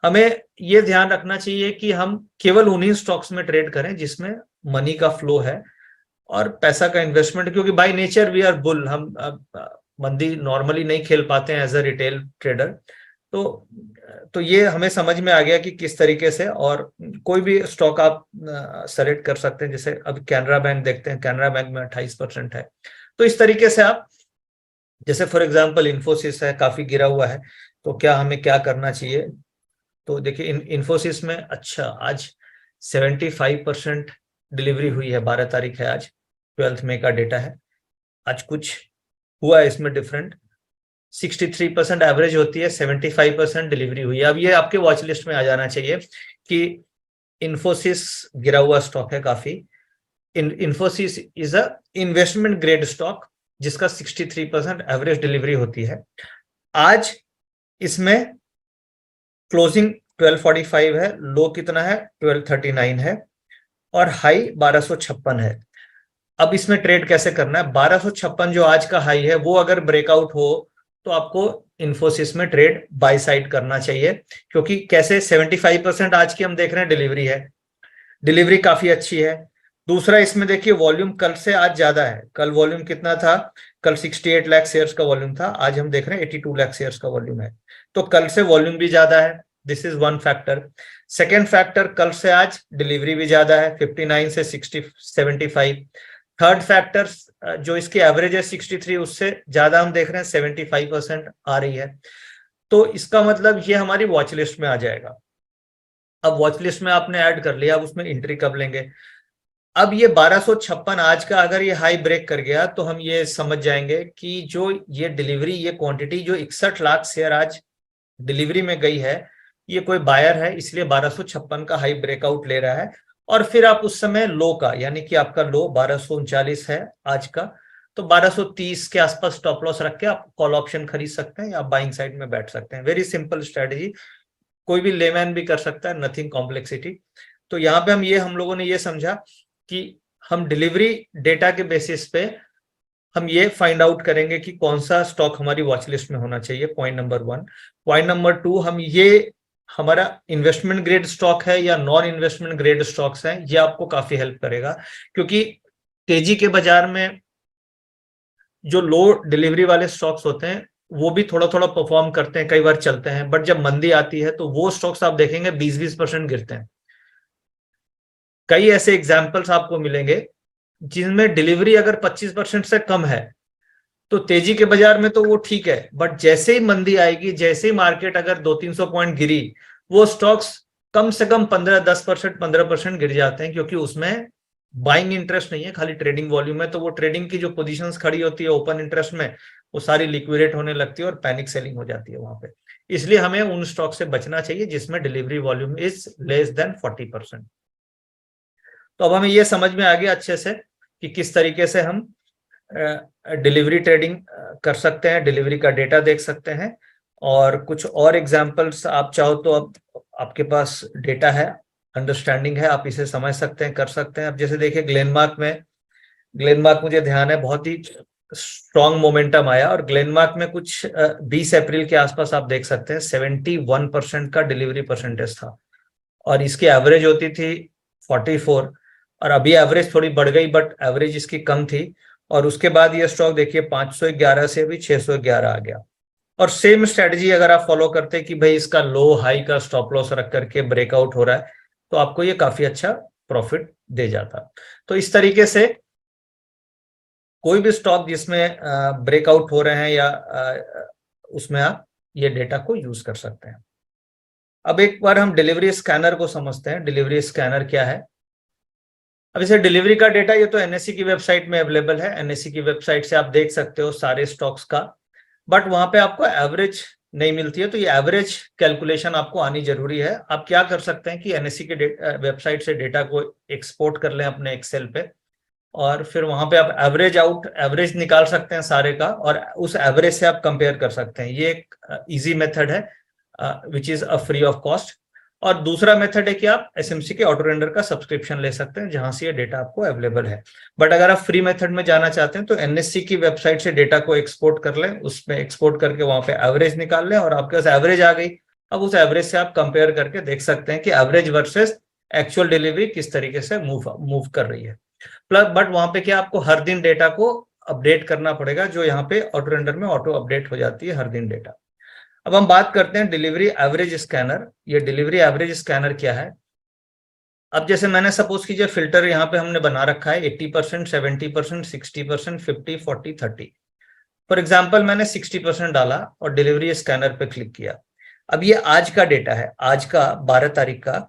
हमें ये ध्यान रखना चाहिए कि हम केवल उन्हीं स्टॉक्स में ट्रेड करें जिसमें मनी का फ्लो है और पैसा का इन्वेस्टमेंट, क्योंकि by nature we are bull, हम मंदी नॉर्मली नहीं खेल पाते हैं एज अ रिटेल ट्रेडर। तो ये हमें समझ में आ गया कि किस तरीके से, और कोई भी स्टॉक आप सेलेक्ट कर सकते हैं। जैसे अब कैनरा बैंक देखते हैं, कैनरा बैंक में 28% है, तो इस तरीके से आप, जैसे फॉर एग्जांपल इन्फोसिस है, काफी गिरा हुआ है, तो क्या हमें क्या करना चाहिए। तो देखिए इन्फोसिस में अच्छा आज 75% डिलीवरी हुई है, 12 तारीख है आज, 12 मई का डेटा है। आज कुछ हुआ है इसमें डिफरेंट, 63% एवरेज होती है, 75% डिलीवरी हुई है। अब ये आपके वॉच लिस्ट में आ जाना चाहिए कि इन्फोसिस गिरा हुआ स्टॉक है काफी। Infosys is a investment grade stock जिसका 63% एवरेज डिलीवरी होती है। आज इसमें क्लोजिंग 1245 है, लो कितना है 1239 है, और हाई 1256 है। अब इसमें ट्रेड कैसे करना है, 1256 जो आज का हाई है वो अगर ब्रेकआउट हो तो आपको इन्फोसिस में ट्रेड बाय साइड करना चाहिए, क्योंकि कैसे 75% आज की हम देख रहे हैं डिलीवरी है, डिलीवरी काफी अच्छी है। दूसरा इसमें देखिए वॉल्यूम कल से आज ज्यादा है, कल वॉल्यूम कितना था, कल 68 लाख शेयर्स का वॉल्यूम था, आज हम देख रहे हैं 82 लाख शेयर्स का वॉल्यूम है, तो कल से वॉल्यूम भी ज्यादा है, this is one factor. Second factor, कल से आज डिलीवरी भी ज्यादा है, 59 से 75। थर्ड फैक्टर, जो इसकी एवरेज है 63, उससे ज्यादा हम देख रहे हैं 75% आ रही है, तो इसका मतलब ये हमारी वॉच लिस्ट में आ जाएगा। अब वॉच लिस्ट में आपने ऐड कर लिया, अब उसमें एंट्री कब लेंगे। अब ये 1256 आज का अगर ये हाई ब्रेक कर गया तो हम ये समझ जाएंगे कि जो ये डिलीवरी, ये क्वांटिटी जो 61 लाख शेयर आज डिलीवरी में गई है, ये कोई बायर है, इसलिए 1256 का हाई ब्रेकआउट ले रहा है। और फिर आप उस समय लो का, यानी कि आपका लो 1239 है आज का, तो 1230 के आसपास स्टॉप लॉस रख के आप कॉल ऑप्शन खरीद सकते हैं या बाइंग साइड में बैठ सकते हैं। वेरी सिंपल स्ट्रेटेजी, कोई भी लेमैन भी कर सकता है, नथिंग कॉम्प्लेक्सिटी। तो यहाँ पे हम लोगों ने ये समझा कि हम डिलीवरी डेटा के बेसिस पे हम ये फाइंड आउट करेंगे कि कौन सा स्टॉक हमारी वॉच लिस्ट में होना चाहिए, पॉइंट नंबर 1। पॉइंट नंबर 2, हम ये हमारा इन्वेस्टमेंट ग्रेड स्टॉक है या नॉन इन्वेस्टमेंट ग्रेड स्टॉक्स हैं, ये आपको काफी हेल्प करेगा, क्योंकि तेजी के बाजार में जो लो डिलीवरी वाले स्टॉक्स होते हैं वो भी थोड़ा थोड़ा परफॉर्म करते हैं, कई बार चलते हैं, बट जब मंदी आती है तो वो स्टॉक्स आप देखेंगे 20-20% गिरते हैं। कई ऐसे एग्जाम्पल्स आपको मिलेंगे जिनमें डिलीवरी अगर 25% से कम है तो तेजी के बाजार में तो वो ठीक है, बट जैसे ही मंदी आएगी, जैसे ही मार्केट अगर 200-300 पॉइंट गिरी, वो स्टॉक्स कम से कम 15-10%, 15% गिर जाते हैं, क्योंकि उसमें बाइंग इंटरेस्ट नहीं है, खाली ट्रेडिंग वॉल्यूम है। तो वो ट्रेडिंग की जो पोजीशंस खड़ी होती है ओपन इंटरेस्ट में, वो सारी लिक्विडेट होने लगती है और पैनिक सेलिंग हो जाती है वहां पे। इसलिए हमें उन स्टॉक से बचना चाहिए जिसमें delivery volume is less than 40%। तो अब हमें ये समझ में आ गया अच्छे से कि किस तरीके से हम डिलीवरी ट्रेडिंग कर सकते हैं, डिलीवरी का डेटा देख सकते हैं। और कुछ और एग्जांपल्स आप चाहो तो अब आपके पास डेटा है, अंडरस्टैंडिंग है, आप इसे समझ सकते हैं, कर सकते हैं। अब जैसे देखिए ग्लेनमार्क मुझे ध्यान है बहुत ही स्ट्रॉन्ग मोमेंटम आया, और ग्लेनमार्क में कुछ 20 अप्रैल के आसपास आप देख सकते हैं 71% का डिलीवरी परसेंटेज था, और इसकी एवरेज होती थी 44, और अभी एवरेज थोड़ी बढ़ गई बट एवरेज इसकी कम थी। और उसके बाद ये स्टॉक देखिए 511 से अभी 611 आ गया। और सेम स्ट्रेटजी अगर आप फॉलो करते हैं कि भाई इसका लो हाई का स्टॉप लॉस रख करके ब्रेकआउट हो रहा है, तो आपको ये काफी अच्छा प्रॉफिट दे जाता। तो इस तरीके से कोई भी स्टॉक जिसमें ब्रेकआउट हो रहे हैं या उसमें आप ये डेटा को यूज कर सकते हैं। अब एक बार हम डिलीवरी स्कैनर को समझते हैं। डिलीवरी स्कैनर क्या है? अब इसे डिलीवरी का डेटा ये तो एनएससी की वेबसाइट में अवेलेबल है, एनएससी की वेबसाइट से आप देख सकते हो सारे स्टॉक्स का, बट वहां पे आपको एवरेज नहीं मिलती है। तो ये एवरेज कैलकुलेशन आपको आनी जरूरी है। आप क्या कर सकते हैं कि एनएससी के वेबसाइट से डेटा को एक्सपोर्ट कर लें अपने एक्सेल पे, और फिर वहां पे आप एवरेज निकाल सकते हैं सारे का, और उस एवरेज से आप कंपेयर कर सकते हैं। ये एक इजी मेथड है which is a free of cost. और दूसरा मेथड है कि आप एसएमसी के ऑटो रेंडर का सब्सक्रिप्शन ले सकते हैं, जहां से ये डेटा आपको अवेलेबल है। बट अगर आप फ्री मेथड में जाना चाहते हैं तो एनएससी की वेबसाइट से डेटा को एक्सपोर्ट कर लें, उसमें एक्सपोर्ट करके वहां पे एवरेज निकाल लें, और आपके पास एवरेज आ गई। अब उस एवरेज से आप कंपेयर करके देख सकते हैं कि एवरेज वर्सेस एक्चुअल डिलीवरी किस तरीके से मूव कर रही है। प्लस बट वहां पे क्या आपको हर दिन डेटा को अपडेट करना पड़ेगा, जो यहाँ पे ऑटो रेंडर में ऑटो अपडेट हो जाती है हर दिन डेटा। अब हम बात करते हैं डिलीवरी एवरेज स्कैनर। ये डिलीवरी एवरेज स्कैनर क्या है? अब जैसे मैंने सपोज कीजिए फिल्टर यहाँ पे हमने बना रखा है 80%, 70%, 60%, 50, 40, 30। फॉर एग्जाम्पल मैंने 60% डाला और डिलीवरी स्कैनर पे क्लिक किया। अब ये आज का डेटा है, आज का 12 तारीख का।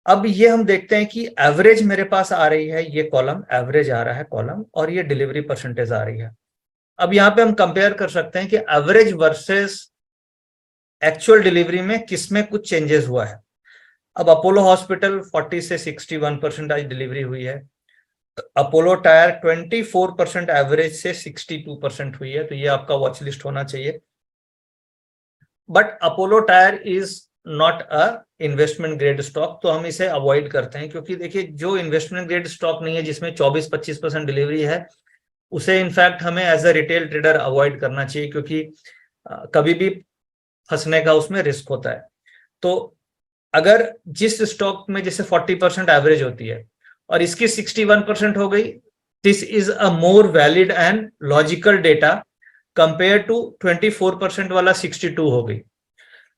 अब ये हम देखते हैं कि एवरेज मेरे पास आ रही है, ये कॉलम एवरेज आ रहा है कॉलम, और ये डिलीवरी परसेंटेज आ रही है। अब यहाँ पे हम कंपेयर कर सकते हैं कि एवरेज वर्सेस एक्चुअल डिलीवरी में किसमें कुछ चेंजेस हुआ है। अब अपोलो हॉस्पिटल 40 से 61% आज डिलीवरी हुई है। अपोलो टायर 24% एवरेज से 62% हुई है, तो ये आपका वॉच लिस्ट होना चाहिए। But Apollo tyre is not a investment grade stock, तो हम इसे अवॉइड करते हैं, क्योंकि देखिए जो इन्वेस्टमेंट ग्रेड स्टॉक नहीं है जिसमें 24-25% डिलीवरी है, उसे इनफैक्ट हमें as a retail trader avoid करना चाहिए, क्योंकि कभी भी फंसने का उसमें रिस्क होता है। तो अगर जिस स्टॉक में जैसे 40% एवरेज होती है और इसकी 61% हो गई, this is a more valid and logical data compare to 24% वाला 62 हो गई।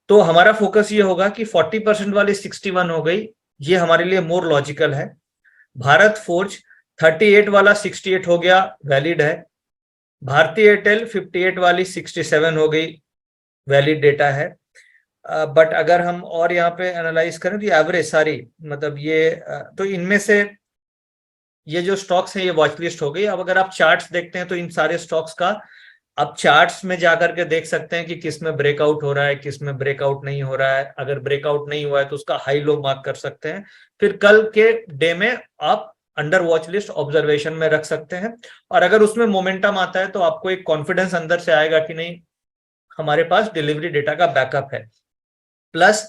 तो हमारा फोकस ये होगा कि 40% वाली 61 हो गई, ये हमारे लिए मोर लॉजिकल है। भारत फोर्ज 38 वाला 68 हो गया, वैलिड है। भारतीय एयरटेल 58 वाली 67 हो गई, वैलिड डेटा है। बट अगर हम और यहाँ पे एनालाइज करें तो एवरेज सारी मतलब ये तो इनमें से ये जो स्टॉक्स हैं ये वॉच लिस्ट हो गई। अब अगर आप चार्ट्स देखते हैं तो इन सारे स्टॉक्स का आप चार्ट्स में जाकर के देख सकते हैं कि किस में ब्रेकआउट हो रहा है, किस में ब्रेकआउट नहीं हो रहा है। अगर ब्रेकआउट नहीं हुआ है तो उसका हाई लो मार्क कर सकते हैं, फिर कल के डे में आप अंडर वॉच लिस्ट ऑब्जर्वेशन में रख सकते हैं। और अगर उसमें मोमेंटम आता है तो आपको एक कॉन्फिडेंस अंदर से आएगा कि नहीं, हमारे पास डिलीवरी डेटा का बैकअप है। प्लस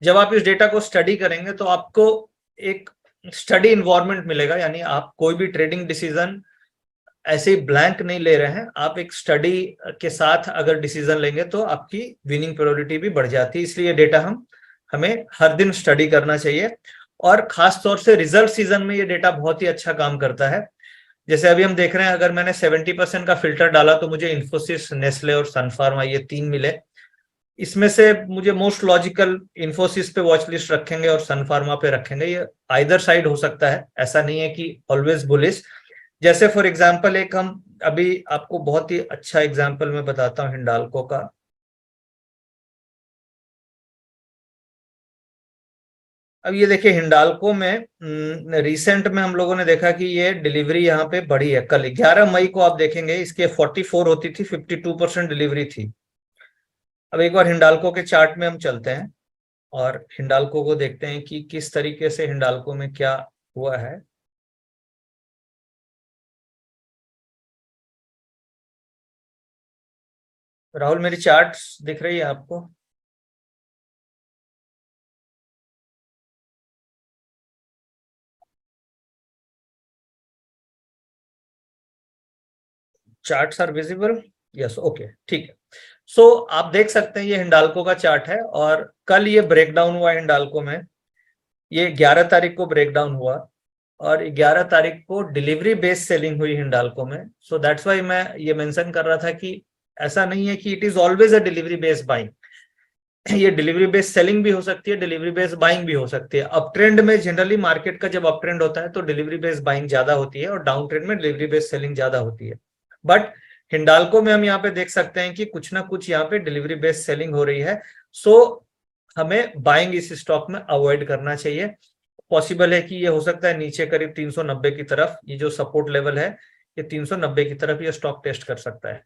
जब आप इस डेटा को स्टडी करेंगे तो आपको एक स्टडी इन्वायरमेंट मिलेगा, यानी आप कोई भी ट्रेडिंग डिसीजन ऐसे ही ब्लैंक नहीं ले रहे हैं, आप एक स्टडी के साथ अगर डिसीजन लेंगे तो आपकी विनिंग प्रोबेबिलिटी भी बढ़ जाती है। इसलिए डेटा हमें हर दिन स्टडी करना चाहिए, और खास तौर से रिजल्ट सीजन में ये डेटा बहुत ही अच्छा काम करता है। जैसे अभी हम देख रहे हैं, अगर मैंने 70% का फिल्टर डाला तो मुझे इन्फोसिस, नेस्ले और सन फार्मा ये 3 मिले। इसमें से मुझे मोस्ट लॉजिकल इन्फोसिस पे वॉच लिस्ट रखेंगे और सन फार्मा पे रखेंगे। ये आइदर साइड हो सकता है, ऐसा नहीं है कि ऑलवेज बुलिश। जैसे फॉर एग्जांपल एक हम अभी आपको बहुत ही अच्छा एग्जांपल मैं बताता हूँ हिंडाल्को का। अब ये देखिए हिंडाल्को में रिसेंट में हम लोगों ने देखा कि ये डिलीवरी यहाँ पे बढ़ी है। कल 11 मई को आप देखेंगे इसके 44 होती थी, 52% डिलीवरी थी। अब एक बार हिंडाल्को के चार्ट में हम चलते हैं और हिंडाल्को को देखते हैं कि किस तरीके से हिंडाल्को में क्या हुआ है। राहुल मेरी चार्ट्स दिख रही है आपको? Charts are visible? Yes, okay, ठीक है। सो आप देख सकते हैं ये हिंडाल्को का चार्ट है और कल ये ब्रेकडाउन हुआ हिंडाल्को में। ये 11 तारीख को ब्रेकडाउन हुआ और 11 तारीख को डिलीवरी बेस्ड सेलिंग हुई हिंडाल्को में। सो दैट्स वाई मैं ये मेंशन कर रहा था कि ऐसा नहीं है कि it is always a delivery based buying. ये डिलीवरी बेस्ड सेलिंग भी हो सकती है, डिलीवरी बेस्ड बाइंग भी हो सकती है। अप ट्रेंड में जनरली मार्केट का जब अप ट्रेंड होता है तो डिलीवरी बेस्ड बाइंग ज्यादा होती है और डाउन ट्रेंड में डिलीवरी बेस्ड सेलिंग ज्यादा होती है। बट हिंडाल्को में हम यहाँ पे देख सकते हैं कि कुछ ना कुछ यहाँ पे डिलीवरी बेस्ड सेलिंग हो रही है। सो हमें बाइंग इस स्टॉक में अवॉइड करना चाहिए। पॉसिबल है कि ये हो सकता है नीचे करीब 390 की तरफ, ये जो सपोर्ट लेवल है ये 390 की तरफ ये स्टॉक टेस्ट कर सकता है।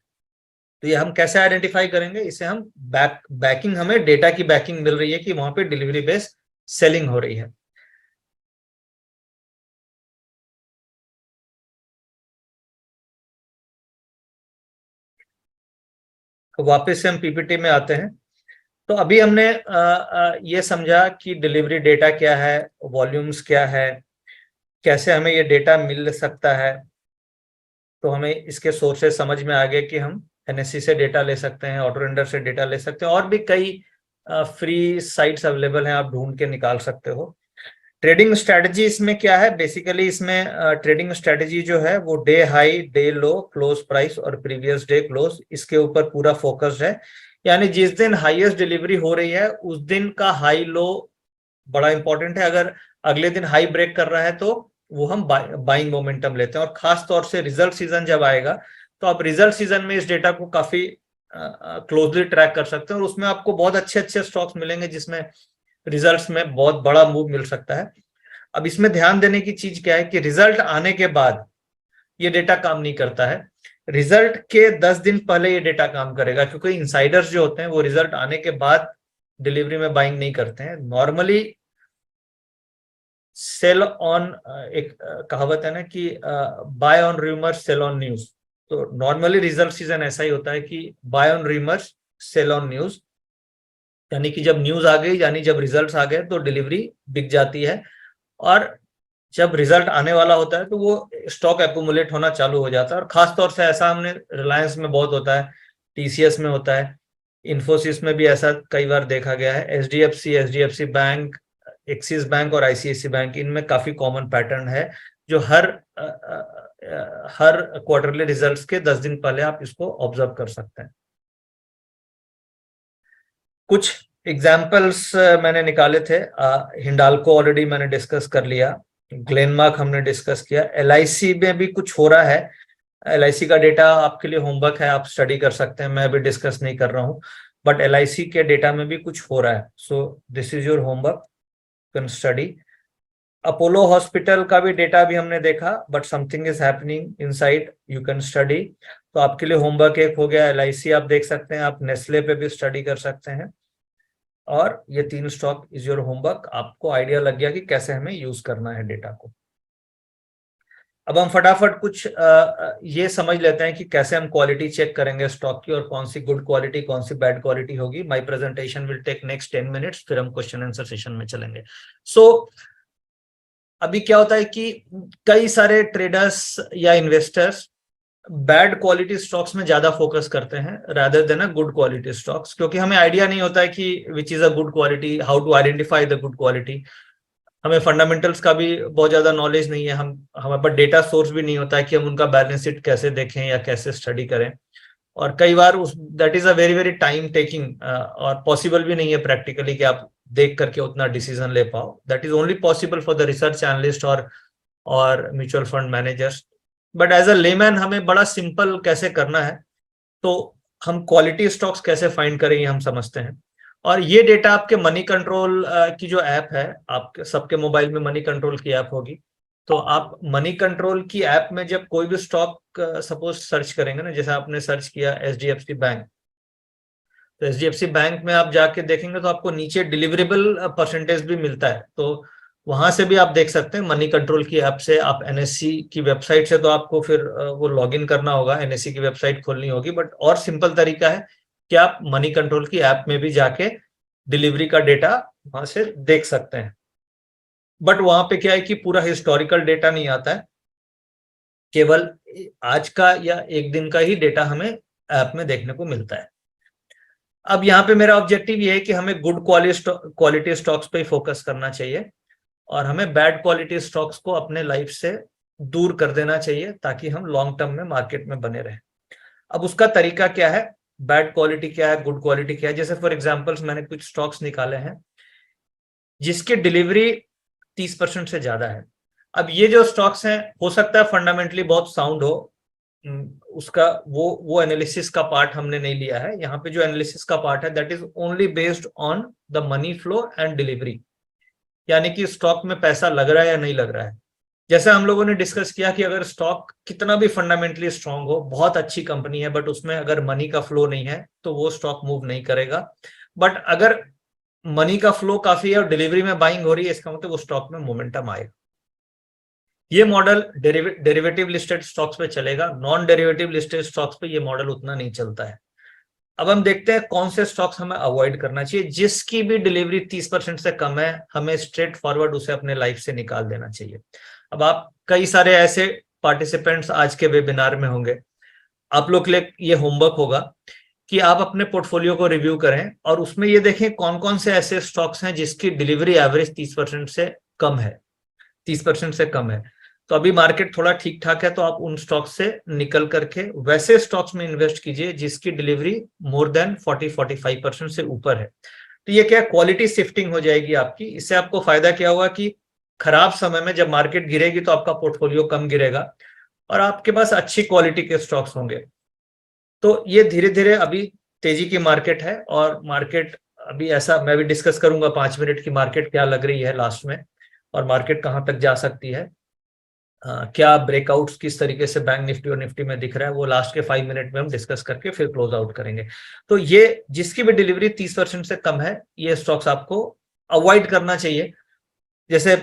तो ये हम कैसे आइडेंटिफाई करेंगे? इसे हम बैकिंग, हमें डेटा की बैकिंग मिल रही है कि वहां पे डिलीवरी बेस्ड सेलिंग हो रही है। तो वापस से हम पीपीटी में आते हैं। तो अभी हमने ये समझा कि डिलीवरी डेटा क्या है, वॉल्यूम्स क्या है, कैसे हमें ये डेटा मिल सकता है। तो हमें इसके सोर्सेज समझ में आ गए कि हम एनएससी से डेटा ले सकते हैं, ऑटो रेंडर से डेटा ले सकते हैं, और भी कई फ्री साइट्स अवेलेबल हैं, आप ढूंढ के निकाल सकते हो। ट्रेडिंग स्ट्रेटजी इसमें क्या है? बेसिकली इसमें ट्रेडिंग स्ट्रेटजी जो है वो डे हाई, डे लो, क्लोज प्राइस और प्रीवियस डे क्लोज, इसके ऊपर पूरा फोकस्ड है। यानी जिस दिन हाईएस्ट डिलीवरी हो रही है उस दिन का हाई लो बड़ा इंपॉर्टेंट है। अगर अगले दिन हाई ब्रेक कर रहा है तो वो हम बाइंग मोमेंटम लेते हैं। और खास तौर से रिजल्ट सीजन जब आएगा तो आप रिजल्ट सीजन में इस डेटा को काफी क्लोजली ट्रैक कर सकते हैं और उसमें आपको बहुत अच्छे अच्छे स्टॉक्स मिलेंगे जिसमें रिजल्ट्स में बहुत बड़ा मूव मिल सकता है। अब इसमें ध्यान देने की चीज क्या है कि रिजल्ट आने के बाद ये डेटा काम नहीं करता है, रिजल्ट के 10 दिन पहले ये डेटा काम करेगा, क्योंकि इनसाइडर्स जो होते हैं वो रिजल्ट आने के बाद डिलीवरी में बाइंग नहीं करते हैं। नॉर्मली सेल ऑन, एक कहावत है ना कि buy on rumours sell on news. तो नॉर्मली रिजल्ट सीजन ऐसा ही होता है कि buy on rumours sell on news, यानी कि जब न्यूज आ गई, यानी जब रिजल्ट्स आ गए तो डिलीवरी बिक जाती है। और जब रिजल्ट आने वाला होता है तो वो स्टॉक एक्यूमुलेट होना चालू हो जाता है। और खास तौर से ऐसा हमने रिलायंस में बहुत होता है, टीसीएस में होता है, इन्फोसिस में भी ऐसा कई बार देखा गया है, एचडीएफसी बैंक, एक्सिस बैंक और आईसीआईसी बैंक, इनमें काफी कॉमन पैटर्न है जो हर क्वार्टरली रिजल्ट्स के 10 दिन पहले आप इसको ऑब्जर्व कर सकते हैं। कुछ एग्जाम्पल्स मैंने निकाले थे। हिंडाल्को ऑलरेडी मैंने डिस्कस कर लिया, ग्लेनमार्क हमने डिस्कस किया, एलआईसी में भी कुछ हो रहा है। एलआईसी का डेटा आपके लिए होमवर्क है, आप स्टडी कर सकते हैं, मैं अभी डिस्कस नहीं कर रहा हूँ, बट एलआईसी के डेटा में भी कुछ हो रहा है। So this is your homework, can study. Apollo hospital का भी डेटा भी हमने देखा, but something is happening inside, you can study. तो आपके लिए होमवर्क एक हो गया, एलआईसी आप देख सकते हैं, आप नेस्ले पे भी स्टडी कर सकते हैं। और ये 3 स्टॉक इज योर होमवर्क। आपको आइडिया लग गया कि कैसे हमें यूज करना है डेटा को। अब हम फटाफट कुछ ये समझ लेते हैं कि कैसे हम क्वालिटी चेक करेंगे स्टॉक की, और कौन सी गुड क्वालिटी कौन सी बैड क्वालिटी होगी। My presentation will take next 10 minutes, फिर हम क्वेश्चन आंसर सेशन में चलेंगे। सो अभी क्या होता है कि कई सारे ट्रेडर्स या इन्वेस्टर्स बैड क्वालिटी स्टॉक्स में ज्यादा फोकस करते हैं rather than a good quality stocks, क्योंकि हमें आइडिया नहीं होता है कि which is a good quality, how to identify the good quality. हमें फंडामेंटल्स का भी बहुत ज्यादा नॉलेज नहीं है, हमारे पास डेटा सोर्स भी नहीं होता है कि हम उनका बैलेंस शीट कैसे देखें या कैसे स्टडी करें। और कई बार उस that is a very very time taking, और पॉसिबल भी नहीं है प्रैक्टिकली कि आप देख करके उतना डिसीजन ले पाओ. That is only possible for the research analyst और mutual fund managers. But as a layman हमें बड़ा सिंपल कैसे करना है, तो हम क्वालिटी स्टॉक्स कैसे फाइंड करेंगे हम समझते हैं. और ये डेटा आपके मनी कंट्रोल की जो ऐप है, आपके सबके मोबाइल में मनी कंट्रोल की ऐप होगी, तो आप मनी कंट्रोल की ऐप में जब कोई भी स्टॉक सपोज सर्च करेंगे ना, जैसे आपने सर्च किया एचडीएफसी बैंक, तो एचडीएफसी बैंक में आप जाके देखेंगे तो आपको नीचे डिलीवरेबल परसेंटेज भी मिलता है. तो वहां से भी आप देख सकते हैं मनी कंट्रोल की ऐप से. आप एनएससी की वेबसाइट से तो आपको फिर वो लॉगिन करना होगा, एनएससी की वेबसाइट खोलनी होगी, बट और सिंपल तरीका है कि आप मनी कंट्रोल की ऐप में भी जाके डिलीवरी का डेटा वहां से देख सकते हैं. बट वहां पे क्या है कि पूरा हिस्टोरिकल डेटा नहीं आता है, केवल आज का या एक दिन का ही डेटा हमें ऐप में देखने को मिलता है. अब यहाँ पे मेरा ऑब्जेक्टिव ये है कि हमें गुड क्वालिटी स्टॉक्स पे ही फोकस करना चाहिए और हमें बैड क्वालिटी स्टॉक्स को अपने लाइफ से दूर कर देना चाहिए ताकि हम लॉन्ग टर्म में मार्केट में बने रहें. अब उसका तरीका क्या है, बैड क्वालिटी क्या है, गुड क्वालिटी क्या है. जैसे फॉर एग्जांपल्स मैंने कुछ स्टॉक्स निकाले हैं जिसकी डिलीवरी 30% से ज्यादा है. अब ये जो स्टॉक्स हैं, हो सकता है फंडामेंटली बहुत साउंड हो, उसका वो एनालिसिस का पार्ट हमने नहीं लिया है. यहाँ पे जो एनालिसिस का पार्ट है that is only based on the money flow and delivery, यानी कि स्टॉक में पैसा लग रहा है या नहीं लग रहा है. जैसे हम लोगों ने डिस्कस किया कि अगर स्टॉक कितना भी फंडामेंटली स्ट्रांग हो, बहुत अच्छी कंपनी है, बट उसमें अगर मनी का फ्लो नहीं है तो वो स्टॉक मूव नहीं करेगा. बट अगर मनी का फ्लो काफी है और डिलीवरी में बाइंग हो रही है, इसका मतलब वो स्टॉक में मोमेंटम आएगा. ये मॉडल डेरिवेटिव लिस्टेड स्टॉक्स पे चलेगा, नॉन डेरिवेटिव लिस्टेड स्टॉक्स पे ये मॉडल उतना नहीं चलता है. अब हम देखते हैं कौन से स्टॉक्स हमें अवॉइड करना चाहिए. जिसकी भी डिलीवरी 30% से कम है, हमें स्ट्रेट फॉरवर्ड उसे अपने लाइफ से निकाल देना चाहिए. अब आप कई सारे ऐसे पार्टिसिपेंट्स आज के वेबिनार में होंगे, आप लोग के लिए ये होमवर्क होगा कि आप अपने पोर्टफोलियो को रिव्यू करें और उसमें ये देखें कौन कौन से ऐसे स्टॉक्स हैं जिसकी डिलीवरी एवरेज 30% से कम है, 30% से कम है. तो अभी मार्केट थोड़ा ठीक ठाक है, तो आप उन स्टॉक्स से निकल करके वैसे स्टॉक्स में इन्वेस्ट कीजिए जिसकी डिलीवरी मोर देन 40-45% से ऊपर है. तो ये क्या क्वालिटी शिफ्टिंग हो जाएगी आपकी. इससे आपको फायदा क्या होगा कि खराब समय में जब मार्केट गिरेगी तो आपका पोर्टफोलियो कम गिरेगा और आपके पास अच्छी क्वालिटी के स्टॉक्स होंगे. तो ये धीरे धीरे अभी तेजी की मार्केट है और मार्केट अभी ऐसा मैं भी डिस्कस करूंगा 5 मिनट की मार्केट क्या लग रही है लास्ट में और मार्केट कहां तक जा सकती है. क्या ब्रेकआउट्स किस तरीके से बैंक निफ्टी और निफ्टी में दिख रहा है, वो लास्ट के 5 मिनट में हम डिस्कस करके फिर क्लोज आउट करेंगे. तो ये जिसकी भी डिलीवरी 30% से कम है, ये स्टॉक्स आपको अवॉइड करना चाहिए. जैसे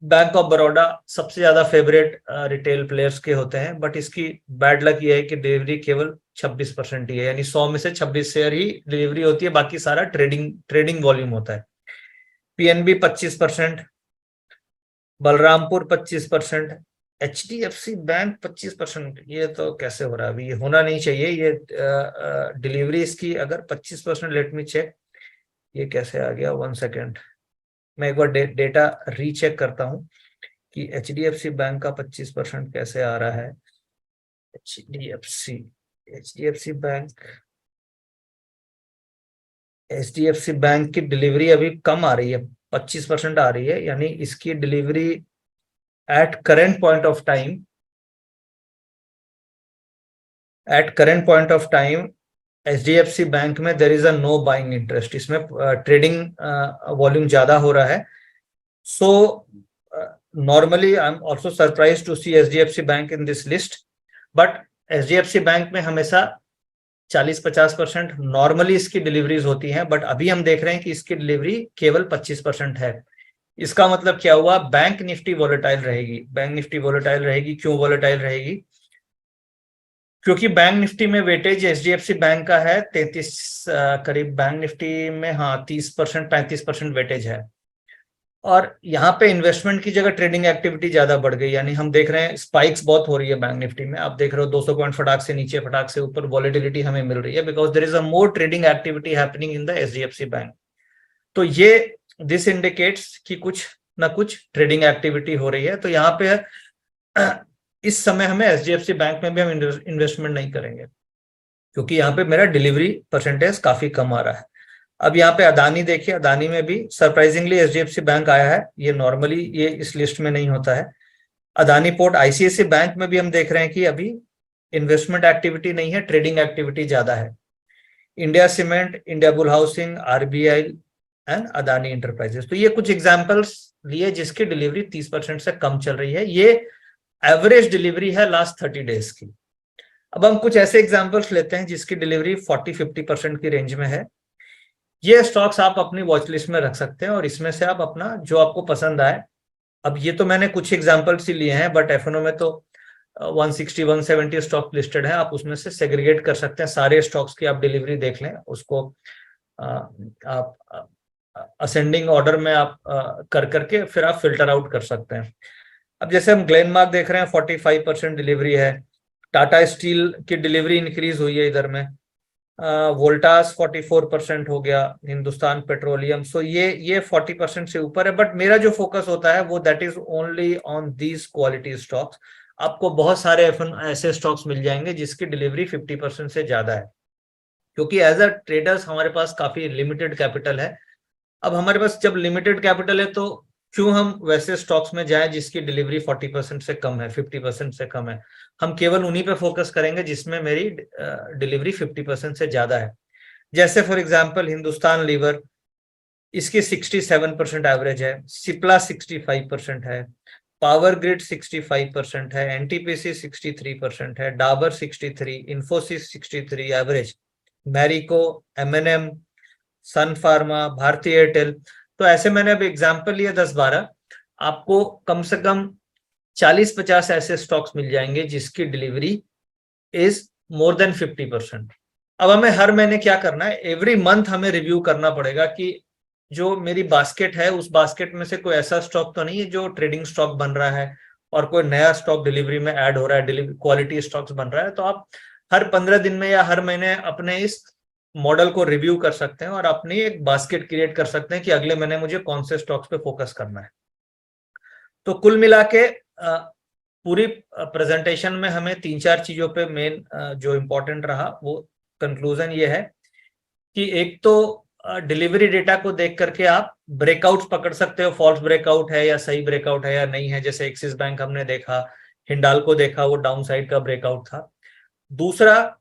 बैंक ऑफ बड़ौदा सबसे ज्यादा फेवरेट रिटेल प्लेयर्स के होते हैं, बट इसकी बैड लक ये है कि डिलीवरी केवल 26% ही है, यानी 100 में से 26 शेयर ही डिलीवरी होती है, बाकी सारा ट्रेडिंग वॉल्यूम होता है. PNB 25%, Balrampur 25%, HDFC bank 25%. ये तो कैसे हो रहा है, अभी ये होना नहीं चाहिए. ये डिलीवरी इसकी अगर 25%, लेट मी चेक ये कैसे आ गया. 1 सेकेंड, मैं एक बार डेटा रीचेक करता हूं कि एचडीएफसी बैंक का 25% कैसे आ रहा है. एचडीएफसी बैंक की डिलीवरी अभी कम आ रही है, 25% आ रही है, यानी इसकी delivery at current point of time HDFC bank में there is a no buying interest. इसमें ट्रेडिंग वॉल्यूम ज्यादा हो रहा है. So normally I am also surprise to see HDFC bank in this list, but HDFC bank में हमेशा 40-50% normally इसकी deliveries होती हैं, बट अभी हम देख रहे हैं कि इसकी डिलीवरी केवल 25% है. इसका मतलब क्या हुआ, बैंक निफ्टी वॉलेटाइल रहेगी. बैंक निफ्टी वॉलेटाइल रहेगी, क्यों वॉलेटाइल रहेगी, क्योंकि बैंक निफ्टी में वेटेज एचडीएफसी बैंक का है 33 करीब. बैंक निफ्टी में 30% 35% वेटेज है और यहाँ पे इन्वेस्टमेंट की जगह ट्रेडिंग एक्टिविटी ज्यादा बढ़ गई. यानी हम देख रहे हैं स्पाइक्स बहुत हो रही है बैंक निफ्टी में. आप देख रहे हो 200 पॉइंट फटाक से नीचे, फटाक से ऊपर वॉलेटिलिटी हमें मिल रही है because there is a more trading activity happening in the HDFC bank. तो ये दिस इंडिकेट्स कि कुछ ना कुछ ट्रेडिंग एक्टिविटी हो रही है. तो यहाँ पे इस समय हमें एचडीएफसी बैंक में भी हम इन्वेस्टमेंट नहीं करेंगे. क्योंकि यहाँ पे मेरा डिलीवरी परसेंटेज काफी कम आ रहा है। अब यहाँ पे अदानी देखिए, अदानी में भी सरप्राइजिंगली एचडीएफसी बैंक आया है, ये नॉर्मली ये इस लिस्ट में नहीं होता है। अदानी पोर्ट, आईसीआईसी बैंक में भी हम देख रहे हैं कि अभी इन्वेस्टमेंट एक्टिविटी नहीं है, ट्रेडिंग एक्टिविटी ज्यादा है। India cement, India bull housing, RBI and Adani enterprises, तो ये कुछ एग्जांपल्स लिए जिसकी डिलीवरी 30% से कम चल रही है। ये एवरेज डिलीवरी है लास्ट 30 डेज की। अब हम कुछ ऐसे एग्जांपल्स लेते हैं जिसकी डिलीवरी 40-50% की रेंज में है। ये स्टॉक्स आप अपनी वॉच लिस्ट में रख सकते हैं और इसमें से आप अपना जो आपको पसंद आए, अब ये तो मैंने कुछ एग्जांपल्स ही लिए हैं, बट एफएनओ में तो 160-170 स्टॉक लिस्टेड है, आप उसमें से सेग्रीगेट कर सकते हैं, सारे स्टॉक्स की आप डिलीवरी देख लें, उसको आप असेंडिंग ऑर्डर में आप कर करके फिर आप फिल्टर आउट कर सकते हैं। अब जैसे हम ग्लेनमार्क देख रहे हैं 45% डिलीवरी है, टाटा स्टील की डिलीवरी इंक्रीज हुई है इधर में, वोल्टास 44% हो गया, हिंदुस्तान पेट्रोलियम, सो ये 40% से ऊपर है। बट मेरा जो फोकस होता है वो that is only on these quality stocks. आपको बहुत सारे ऐसे स्टॉक्स मिल जाएंगे जिसकी डिलीवरी 50% से ज्यादा है, क्योंकि एज अ ट्रेडर्स हमारे पास काफी लिमिटेड कैपिटल है। अब हमारे पास जब लिमिटेड कैपिटल है तो क्यों हम वैसे स्टॉक्स में जाएं जिसकी डिलीवरी 40% से कम है, 50% से कम है। हम केवल उन्हीं पे फोकस करेंगे जिसमें मेरी डिलीवरी 50% से ज्यादा है। जैसे फॉर एग्जांपल हिंदुस्तान लीवर, इसकी 67% एवरेज है, सिप्ला 65% है, पावर ग्रिड 65% है, एनटीपीसी 63% है, डाबर 63, इंफोसिस 63 एवरेज, मैरिको, एमएनएम, सन फार्मा, भारतीय एयरटेल। तो ऐसे मैंने अब एग्जांपल लिए 10-12, आपको कम से कम 40-50 ऐसे स्टॉक्स मिल जाएंगे जिसकी डिलीवरी इज मोर देन 50%। अब हमें हर महीने क्या करना है, एवरी मंथ हमें रिव्यू करना पड़ेगा कि जो मेरी बास्केट है उस बास्केट में से कोई ऐसा स्टॉक तो नहीं है जो ट्रेडिंग स्टॉक बन रहा है और कोई नया स्टॉक डिलीवरी में ऐड हो रहा है, डिलीवरी क्वालिटी स्टॉक्स बन रहा है। तो आप हर 15 दिन में या हर महीने अपने इस मॉडल को रिव्यू कर सकते हैं और अपनी एक बास्केट क्रिएट कर सकते हैं कि अगले महीने मुझे कौन से स्टॉक्स पे फोकस करना है। तो कुल मिला के पूरी प्रेजेंटेशन में हमें 3-4 चीजों पे मेन जो इम्पोर्टेंट रहा वो कंक्लूजन ये है कि एक तो डिलीवरी डेटा को देख करके आप ब्रेकआउट पकड़ सकते हो, फॉल्स ब्रेकआउट है या सही ब्रेकआउट है या नहीं है। जैसे एक्सिस बैंक हमने देखा, हिंडाल्को देखा, वो डाउन साइड का ब्रेकआउट था। दूसरा,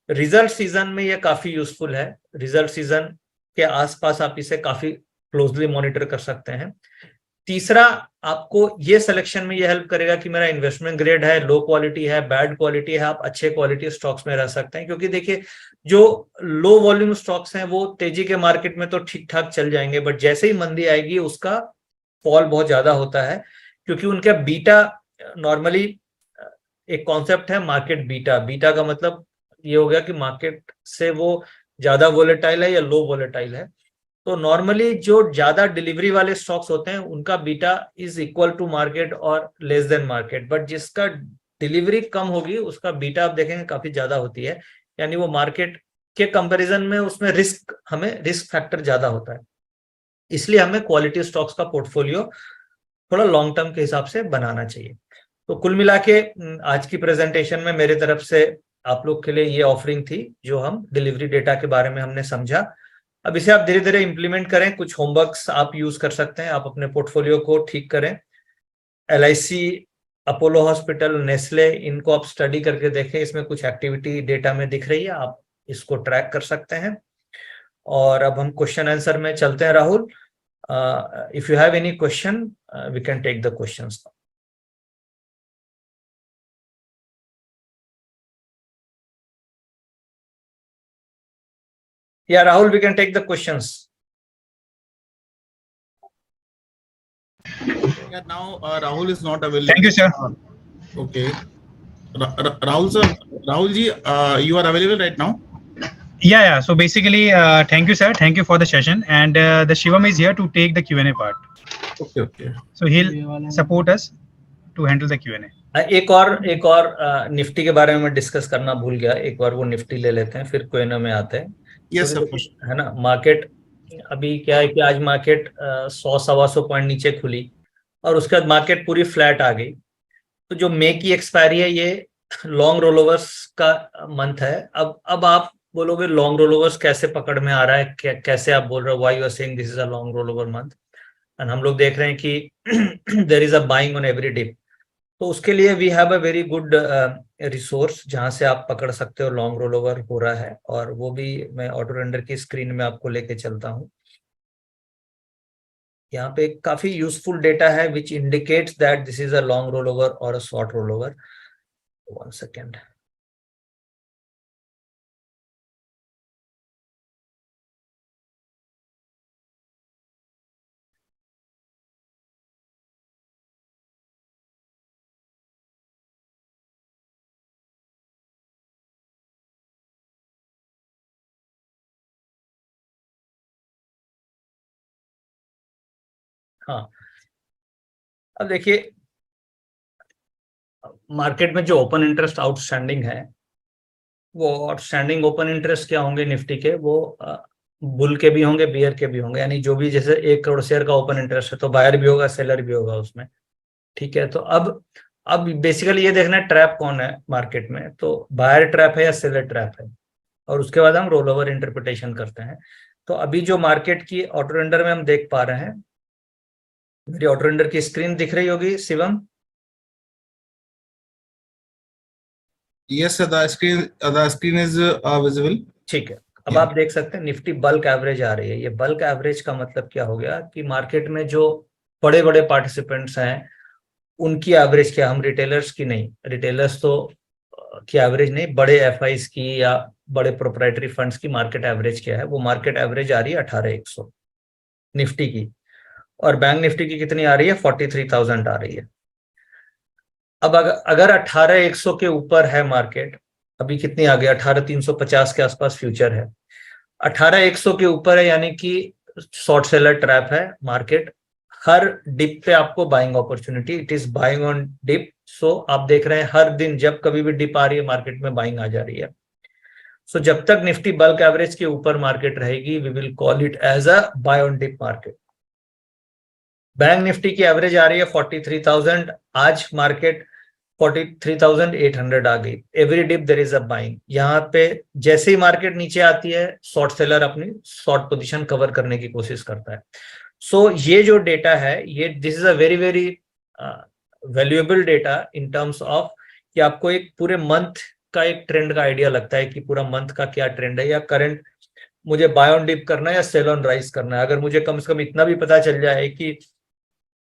रिजल्ट सीजन में ये काफी यूजफुल है, रिजल्ट सीजन के आसपास आप इसे काफी क्लोजली मॉनिटर कर सकते हैं। तीसरा, आपको ये सिलेक्शन में ये हेल्प करेगा कि मेरा इन्वेस्टमेंट ग्रेड है, लो क्वालिटी है, बैड क्वालिटी है, आप अच्छे क्वालिटी स्टॉक्स में रह सकते हैं। क्योंकि देखिए जो लो वॉल्यूम स्टॉक्स हैं वो तेजी के मार्केट में तो ठीक ठाक चल जाएंगे, बट जैसे ही मंदी आएगी उसका फॉल बहुत ज्यादा होता है, क्योंकि उनका बीटा, नॉर्मली एक कॉन्सेप्ट है मार्केट बीटा, बीटा का मतलब ये हो गया कि मार्केट से वो ज्यादा वोलेटाइल है या लो वोलेटाइल है। तो नॉर्मली जो ज्यादा डिलीवरी वाले स्टॉक्स होते हैं उनका beta is equal to market और लेस देन मार्केट, बट जिसका डिलीवरी कम होगी उसका बीटा आप देखेंगे काफी ज्यादा होती है, यानी वो मार्केट के कंपैरिजन में उसमें हमें रिस्क फैक्टर ज्यादा होता है। इसलिए हमें क्वालिटी स्टॉक्स का पोर्टफोलियो थोड़ा लॉन्ग टर्म के हिसाब से बनाना चाहिए। तो कुल मिला के आज की प्रेजेंटेशन में मेरे तरफ से आप लोग के लिए ये ऑफरिंग थी, जो हम डिलीवरी डेटा के बारे में हमने समझा। अब इसे आप धीरे धीरे इंप्लीमेंट करें, कुछ होमवर्क्स आप यूज कर सकते हैं, आप अपने पोर्टफोलियो को ठीक करें। एलआईसी, अपोलो हॉस्पिटल, नेस्ले, इनको आप स्टडी करके देखें, इसमें कुछ एक्टिविटी डेटा में दिख रही है, आप इसको ट्रैक कर सकते हैं। और अब हम क्वेश्चन आंसर में चलते हैं। Rahul, if you have any question we can take the questions. Yeah, Rahul, we can take the questions. Yeah, now Rahul is not available. Thank you, sir. Okay. Rahul sir, Rahul ji, you are available right now? Yeah. So basically, thank you, sir. Thank you for the session. And the Shivam is here to take the Q&A part. Okay. So he'll support us to handle the Q&A. एक और Nifty के बारे में discuss करना भूल गया, एक बार वो निफ्टी ले लेते हैं फिर Q&A में आते हैं। Yes, तो है ना, मार्केट अभी क्या है कि आज मार्केट 100-125 पॉइंट नीचे खुली और उसके बाद मार्केट पूरी फ्लैट आ गई। तो जो मई की एक्सपायरी है ये लॉन्ग रोलोवर्स का मंथ है। अब आप बोलोगे लॉन्ग रोलोवर्स कैसे पकड़ में आ रहा है, कैसे आप बोल रहे हो, why you are saying this is a long rollover month, and हम लोग देख रहे हैं कि there is a buying on every dip. तो उसके लिए we have a very good resource जहां से आप पकड़ सकते हो लॉन्ग रोलोवर हो रहा है, और वो भी मैं ऑटो रेंडर की स्क्रीन में आपको लेके चलता हूँ। यहाँ पे काफी यूजफुल डेटा है which indicates that this is a long rollover और a short rollover. One second. हाँ, अब देखिए मार्केट में जो ओपन इंटरेस्ट आउटस्टैंडिंग है, वो आउटस्टैंडिंग ओपन इंटरेस्ट क्या होंगे निफ्टी के, वो बुल के भी होंगे, बियर के भी होंगे, यानी जो भी जैसे 1 करोड़ शेयर का ओपन इंटरेस्ट है तो बायर भी होगा, सेलर भी होगा उसमें। ठीक है, तो अब बेसिकली ये देखना है ट्रैप कौन है मार्केट में, तो बायर ट्रैप है या सेलर ट्रैप है, और उसके बाद हम रोल ओवर इंटरप्रिटेशन करते हैं। तो अभी जो मार्केट की ऑटो रेंडर में हम देख पा रहे हैं, मेरी ऑटो रेंडर की स्क्रीन दिख रही होगी Shivam? Yes, sir, the screen is visible. ठीक है, अब Yeah. आप देख सकते हैं निफ्टी बल्क एवरेज आ रही है। ये बल्क एवरेज का मतलब क्या हो गया कि मार्केट में जो बड़े बड़े पार्टिसिपेंट्स हैं उनकी एवरेज क्या, हम रिटेलर्स की नहीं, रिटेलर्स तो की एवरेज नहीं, बड़े एफआईज की या बड़े प्रोप्राइटरी फंड्स की मार्केट एवरेज क्या है, वो मार्केट एवरेज आ रही है 18,100 निफ्टी की, और बैंक निफ्टी की कितनी आ रही है, 43,000 आ रही है। अब अगर 18,100 के ऊपर है मार्केट, अभी कितनी आ गई, 18,350 के आसपास फ्यूचर है, 18,100 के ऊपर है, यानी कि शॉर्ट सेलर ट्रैप है मार्केट। हर डिप पे आपको buying opportunity, it is buying on dip. So आप देख रहे हैं हर दिन जब कभी भी डिप आ रही है मार्केट में बाइंग आ जा रही है। सो जब तक निफ्टी बल्क एवरेज के ऊपर मार्केट रहेगी, we will call it as a buy on dip market. Bank Nifty की एवरेज आ रही है 43,000, आज मार्केट 43,800 आ गई। Every dip there is a buying. यहाँ पे जैसे ही मार्केट नीचे आती है, शॉर्ट सेलर अपनी शॉर्ट पोजीशन कवर करने की कोशिश करता है। सो ये जो डेटा है, ये this is a very very valuable data in terms of कि आपको एक पूरे मंथ का एक ट्रेंड का आइडिया लगता है कि पूरा मंथ का क्या ट्रेंड है, या करंट मुझे बाय ऑन डिप करना है या सेल ऑन राइज करना है। अगर मुझे कम से कम इतना भी पता चल जाए कि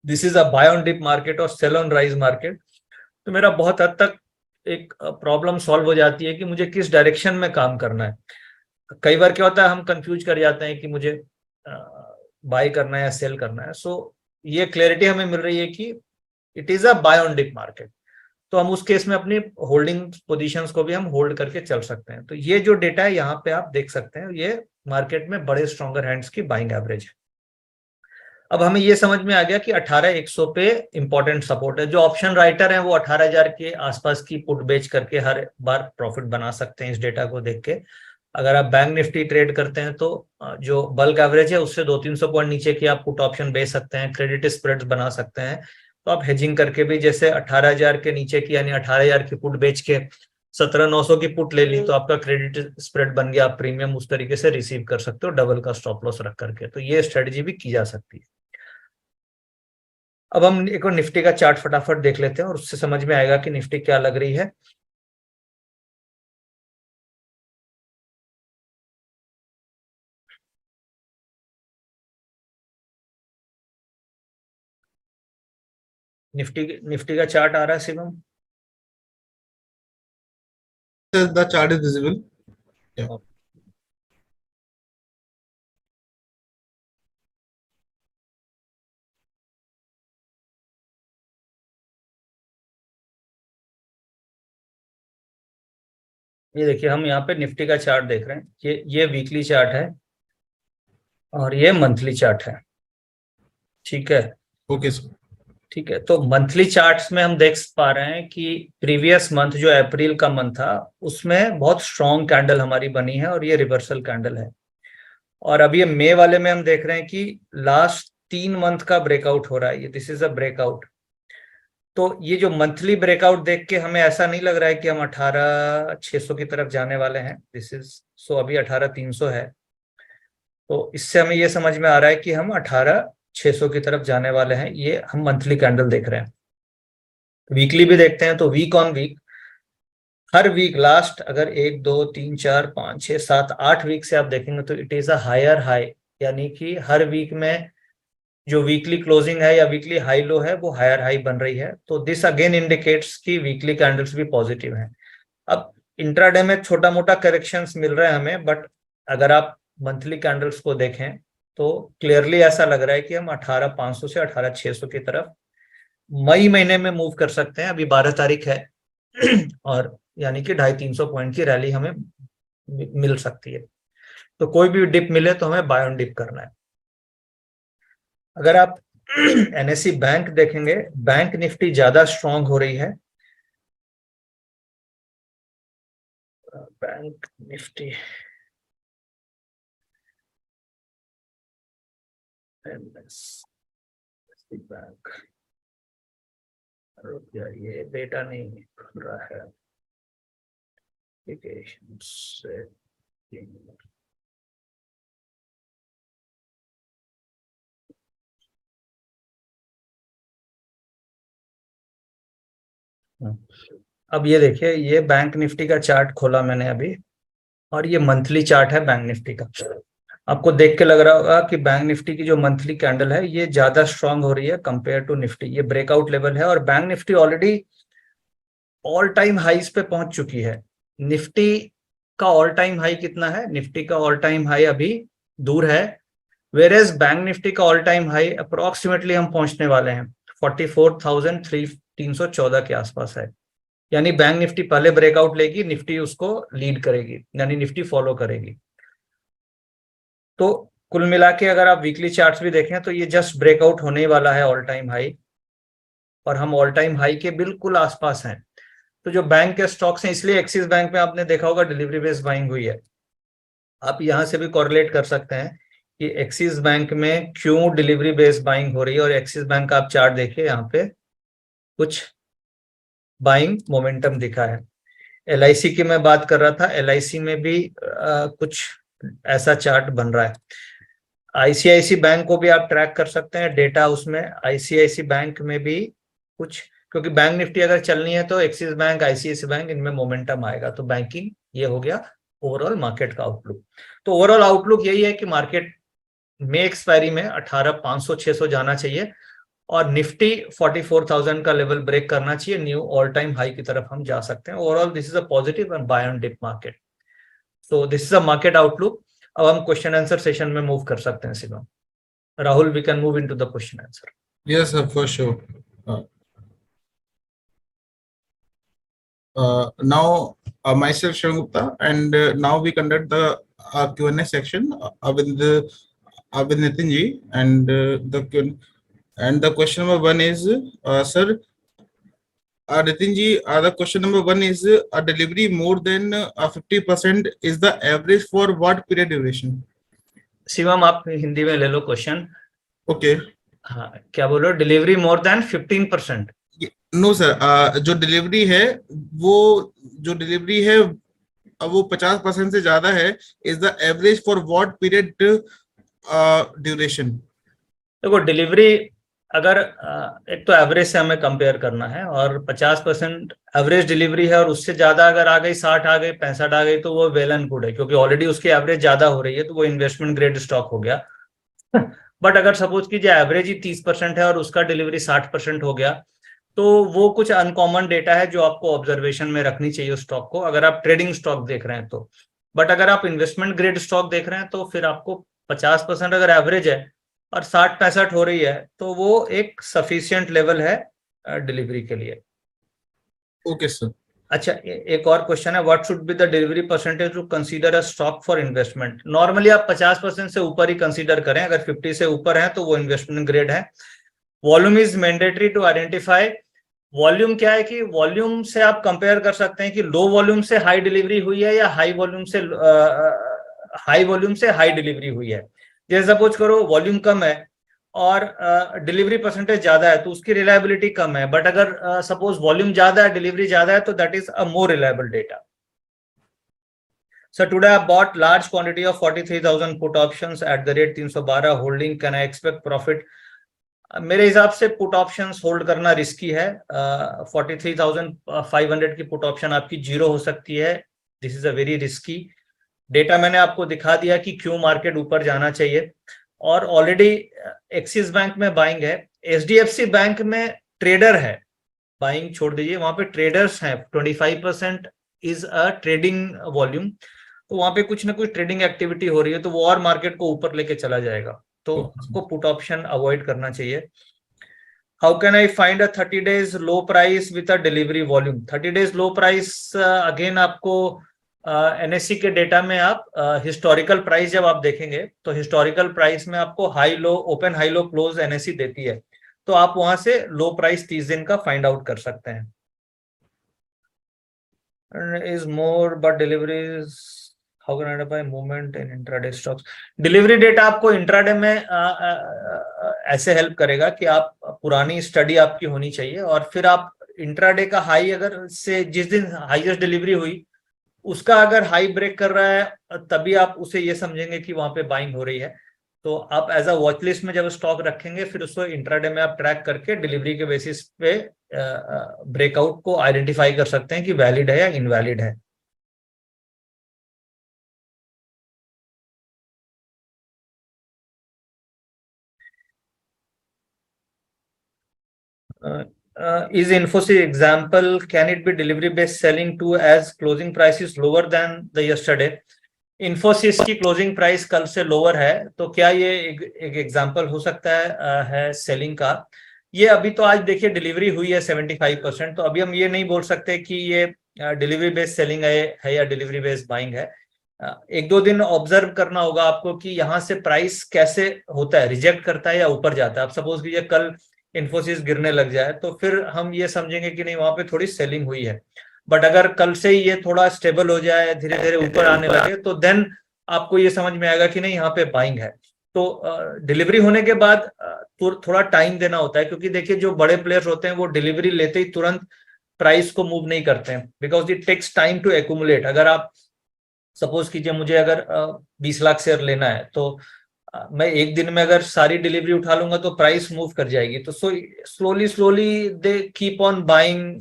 this is a buy on dip market और सेल ऑन राइज मार्केट, तो मेरा बहुत हद तक एक प्रॉब्लम सॉल्व हो जाती है कि मुझे किस डायरेक्शन में काम करना है। कई बार क्या होता है, हम कंफ्यूज कर जाते हैं कि मुझे बाय करना है या सेल करना है। सो ये क्लैरिटी हमें मिल रही है कि it is a buy on dip market, तो हम उस केस में अपनी होल्डिंग पोजीशंस को भी हम होल्ड करके चल सकते हैं। तो ये जो डेटा है यहाँ पे आप देख सकते हैं, ये मार्केट में बड़े स्ट्रॉन्गर हैंड्स की बाइंग एवरेज है। अब हमें ये समझ में आ गया कि 18,100 पे इंपॉर्टेंट सपोर्ट है। जो ऑप्शन राइटर हैं वो 18,000 के आसपास की पुट बेच करके हर बार प्रॉफिट बना सकते हैं इस डेटा को देख के। अगर आप बैंक निफ्टी ट्रेड करते हैं तो जो बल्क एवरेज है उससे 200-300 पॉइंट नीचे की आप पुट ऑप्शन बेच सकते हैं, क्रेडिट स्प्रेड्स बना सकते हैं। तो आप हेजिंग करके भी जैसे 18,000 के नीचे की, यानी 18,000 की पुट बेच के 17,900 की पुट ले ली, तो आपका क्रेडिट स्प्रेड बन गया, आप प्रीमियम उस तरीके से रिसीव कर सकते हो डबल का स्टॉप लॉस रख करके। तो ये स्ट्रेटजी भी की जा सकती है। अब हम एक और निफ्टी का चार्ट फटाफट देख लेते हैं और उससे समझ में आएगा कि निफ्टी क्या लग रही है। निफ्टी का चार्ट आ रहा है Shivam? The chart is visible. Yeah. ये देखिए, हम यहाँ पे निफ्टी का चार्ट देख रहे हैं, ये वीकली चार्ट है और ये मंथली चार्ट है। ठीक है, Okay, sir. ठीक है। तो मंथली चार्ट्स में हम देख पा रहे हैं कि प्रीवियस मंथ जो अप्रैल का मंथ था उसमें बहुत स्ट्रॉन्ग कैंडल हमारी बनी है और ये रिवर्सल कैंडल है। और अब ये मई वाले में हम देख रहे हैं कि लास्ट 3 मंथ का ब्रेकआउट हो रहा है, ये दिस इज अ ब्रेकआउट। तो ये जो मंथली ब्रेकआउट देख के हमें ऐसा नहीं लग रहा है कि हम 18,600 की तरफ जाने वाले हैं। दिस इज सो अभी 18,300 है, तो इससे हमें ये समझ में आ रहा है कि हम 18,600 की तरफ जाने वाले हैं। ये हम मंथली कैंडल देख रहे हैं। वीकली भी देखते हैं तो वीक ऑन वीक, हर वीक लास्ट अगर 1 2 3 4 5 6 7 8 वीक से आप देखेंगे तो it is a higher high, यानी कि हर वीक में जो वीकली क्लोजिंग है या वीकली हाई लो है वो हायर हाई बन रही है। तो दिस अगेन इंडिकेट्स कि वीकली कैंडल्स भी पॉजिटिव हैं। अब इंट्राडे में छोटा मोटा करेक्शंस मिल रहे हैं हमें, बट अगर आप मंथली कैंडल्स को देखें तो क्लियरली ऐसा लग रहा है कि हम 18,500 से 18,600 की तरफ मई महीने में मूव कर सकते हैं। अभी 12 तारीख है और यानी कि 250-300 पॉइंट की रैली हमें मिल सकती है। तो कोई भी डिप मिले तो हमें बाय ऑन डिप करना है। अगर आप एनएससी बैंक देखेंगे, बैंक निफ्टी ज्यादा स्ट्रांग हो रही है। बैंक निफ्टी बैंक, ये डेटा नहीं खुल रहा है से। अब ये देखिए, ये बैंक निफ्टी का चार्ट खोला मैंने अभी, और ये मंथली चार्ट है बैंक निफ्टी का। आपको देख के लग रहा होगा कि बैंक निफ्टी की जो मंथली कैंडल है ये ज्यादा स्ट्रांग हो रही है कंपेयर टू निफ्टी। ये ब्रेकआउट लेवल है और bank Nifty already all time highs पे पहुंच चुकी है। निफ्टी का ऑल टाइम हाई कितना है? निफ्टी का ऑल टाइम हाई अभी दूर है, वेरेज बैंक निफ्टी का ऑल टाइम हाई अप्रोक्सीमेटली हम पहुंचने वाले हैं 44,314 के आसपास है। यानी बैंक निफ्टी पहले ब्रेकआउट लेगी, निफ्टी उसको लीड करेगी, यानी निफ्टी फॉलो करेगी। तो कुल मिला के अगर आप वीकली चार्ट्स भी देखें तो ये जस्ट ब्रेकआउट होने ही वाला है ऑल टाइम हाई, और हम ऑल टाइम हाई के बिल्कुल आसपास हैं। तो जो बैंक के स्टॉक्स हैं, इसलिए एक्सिस बैंक में आपने देखा होगा डिलीवरी बेस्ड बाइंग हुई है। आप यहां से भी कोरिलेट कर सकते हैं कि एक्सिस बैंक में क्यों डिलीवरी बेस्ड बाइंग हो रही है। और एक्सिस बैंक का आप चार्ट देखिए, यहाँ पे कुछ बाइंग मोमेंटम दिखा है। LIC की मैं बात कर रहा था, LIC में भी कुछ ऐसा चार्ट बन रहा है। ICICI बैंक को भी आप ट्रैक कर सकते हैं, डेटा उसमें ICICI बैंक में भी कुछ, क्योंकि बैंक निफ्टी अगर चलनी है तो एक्सिस बैंक, ICICI बैंक, इनमें मोमेंटम आएगा। तो बैंकिंग, ये हो गया ओवरऑल मार्केट का आउटलुक। तो ओवरऑल आउटलुक यही है कि मार्केट में एक्सपायरी में 18,500-600 जाना चाहिए और निफ्टी 44,000 का लेवल ब्रेक करना चाहिए, न्यू ऑल टाइम हाई की तरफ हम जा सकते हैं। Overall this is a positive and buy on dip market. So this is a market outlook. अब हम क्वेश्चन आंसर सेशन में मूव कर सकते हैं Shivam. Rahul, we can move into the question answer. Yes, sir, for sure. Now, myself Shivam Gupta, and now we conduct the Q&A section with Nitin ji, and the question number one is, sir, Nitin ji, the question number one is, a delivery more than 50% is the average for what period duration? Shivam, आप हिंदी में ले लो question. Okay. हाँ, क्या बोलो? Delivery more than 15%? No sir, जो delivery है वो 50% से ज्यादा है, is the average for what period duration? देखो, डिलीवरी अगर एक तो एवरेज से हमें कंपेयर करना है, और 50% एवरेज डिलीवरी है और उससे ज्यादा अगर आ गई, 60 आ गई, 65 आ गई, तो वो वेल एंड गुड है, क्योंकि ऑलरेडी उसकी एवरेज ज्यादा हो रही है, तो वो इन्वेस्टमेंट ग्रेड स्टॉक हो गया। बट अगर सपोज कीजिए एवरेज ही 30% है और उसका डिलीवरी 60% हो गया, तो वो कुछ अनकॉमन डेटा है जो आपको ऑब्जर्वेशन में रखनी चाहिए उस स्टॉक को, अगर आप ट्रेडिंग स्टॉक देख रहे हैं तो। बट अगर आप इन्वेस्टमेंट ग्रेड स्टॉक देख रहे हैं तो फिर आपको 50% अगर एवरेज है और 60-65 हो रही है, तो वो एक सफिशिएंट लेवल है डिलीवरी के लिए। Okay sir. अच्छा, एक और क्वेश्चन है, what should be the delivery percentage to consider a stock for investment? Normally आप 50% से ऊपर ही कंसीडर करें, अगर 50 से ऊपर है तो वो इन्वेस्टमेंट ग्रेड है। Volume is mandatory to identify. Volume क्या है कि वॉल्यूम से आप कंपेयर कर सकते हैं कि लो वॉल्यूम से हाई डिलीवरी हुई है या हाई वॉल्यूम से हाई डिलीवरी हुई है। जैसे सपोज करो वॉल्यूम कम है और डिलीवरी परसेंटेज ज्यादा है तो उसकी रिलायबिलिटी कम है, बट अगर सपोज वॉल्यूम ज्यादा है, डिलीवरी ज्यादा है, तो that is a more reliable data. So today I bought large quantity of 43,000 put options at the rate 312 holding. Can I expect profit? मेरे हिसाब से पुट ऑप्शंस होल्ड करना रिस्की है. 43,500 की पुट ऑप्शन आपकी जीरो हो सकती है. This is a very risky. Data मैंने आपको दिखा दिया कि क्यों मार्केट ऊपर जाना चाहिए, और ऑलरेडी एक्सिस बैंक में बाइंग है, एचडीएफसी बैंक में ट्रेडर है. बाइंग छोड़ दीजिए, वहां पे ट्रेडर्स हैं. 25% इज अ ट्रेडिंग वॉल्यूम, तो वहां पे कुछ ना कुछ ट्रेडिंग एक्टिविटी हो रही है, तो वो और मार्केट को ऊपर लेके चला जाएगा. तो आपको पुट ऑप्शन अवॉइड करना चाहिए. How can I find a 30 days low price with a delivery volume? 30 days low price, again आपको एनएससी के डेटा में आप हिस्टोरिकल प्राइस जब आप देखेंगे तो हिस्टोरिकल प्राइस में आपको high low, open high low close NSC देती है, तो आप वहां से लो प्राइस 30 दिन का फाइंड आउट कर सकते हैं. Is more but deliveries, how can identify movement in intraday stocks? Delivery data आपको इंट्राडे में ऐसे हेल्प करेगा कि आप पुरानी स्टडी आपकी होनी चाहिए, और फिर आप इंट्राडे का हाई अगर से जिस दिन हाईएस्ट डिलीवरी हुई उसका अगर हाई ब्रेक कर रहा है तभी आप उसे ये समझेंगे कि वहां पे बाइंग हो रही है. तो आप एज अ वॉच लिस्ट में जब स्टॉक रखेंगे फिर उसको इंट्राडे में आप ट्रैक करके डिलीवरी के बेसिस पे ब्रेकआउट को आइडेंटिफाई कर सकते हैं कि वैलिड है या इनवैलिड है. Is Infosys example, can it be delivery based selling too as closing price is lower than the yesterday? Infosys की क्लोजिंग प्राइस कल से लोअर है, तो क्या ये एक एग्जांपल हो सकता है सेलिंग का? ये अभी तो आज देखिए डिलीवरी हुई है 75%, तो अभी हम ये नहीं बोल सकते कि ये डिलीवरी बेस्ड सेलिंग है या डिलीवरी बेस्ड बाइंग है. एक दो दिन ऑब्जर्व करना होगा आपको कि यहाँ से प्राइस कैसे होता है, रिजेक्ट करता है या ऊपर जाता है. आप सपोज कीजिए कल इन्फोसिस गिरने लग जाए तो फिर हम ये समझेंगे कि नहीं वहां पे थोड़ी सेलिंग हुई है, बट अगर कल से ही ये थोड़ा स्टेबल हो जाए, धीरे धीरे ऊपर आने लगे, तो देन आपको ये समझ में आएगा कि नहीं यहाँ पे बाइंग है. तो डिलीवरी होने के बाद थोड़ा टाइम देना होता है, क्योंकि देखिए जो बड़े प्लेयर्स होते हैं वो डिलीवरी लेते ही तुरंत प्राइस को मूव नहीं करते हैं, because it takes time to accumulate. अगर आप सपोज कीजिए मुझे अगर 20 लाख शेयर लेना है, तो मैं एक दिन में अगर सारी डिलीवरी उठा लूंगा तो प्राइस मूव कर जाएगी. तो slowly slowly they keep on buying.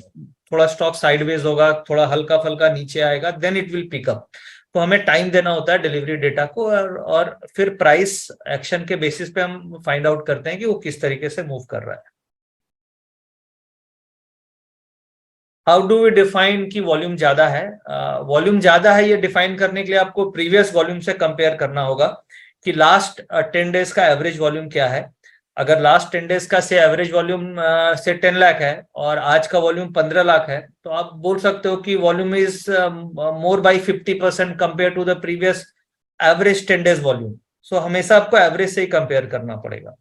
थोड़ा स्टॉक साइडवेज होगा, थोड़ा हल्का फल्का नीचे आएगा, then it will pick up. तो हमें टाइम देना होता है डिलीवरी डेटा को, और फिर प्राइस एक्शन के बेसिस पे हम फाइंड आउट करते हैं कि वो किस तरीके से मूव कर रहा है. हाउ डू वी डिफाइन कि वॉल्यूम ज्यादा है? वॉल्यूम ज्यादा है ये डिफाइन करने के लिए आपको प्रीवियस वॉल्यूम से कंपेयर करना होगा कि लास्ट 10 डेज का एवरेज वॉल्यूम क्या है. अगर लास्ट 10 डेज का से एवरेज वॉल्यूम से 10 लाख है और आज का वॉल्यूम 15 लाख है, तो आप बोल सकते हो कि volume is more by 50% compare to the previous average 10 days volume. So हमेशा आपको एवरेज से ही कंपेयर करना पड़ेगा.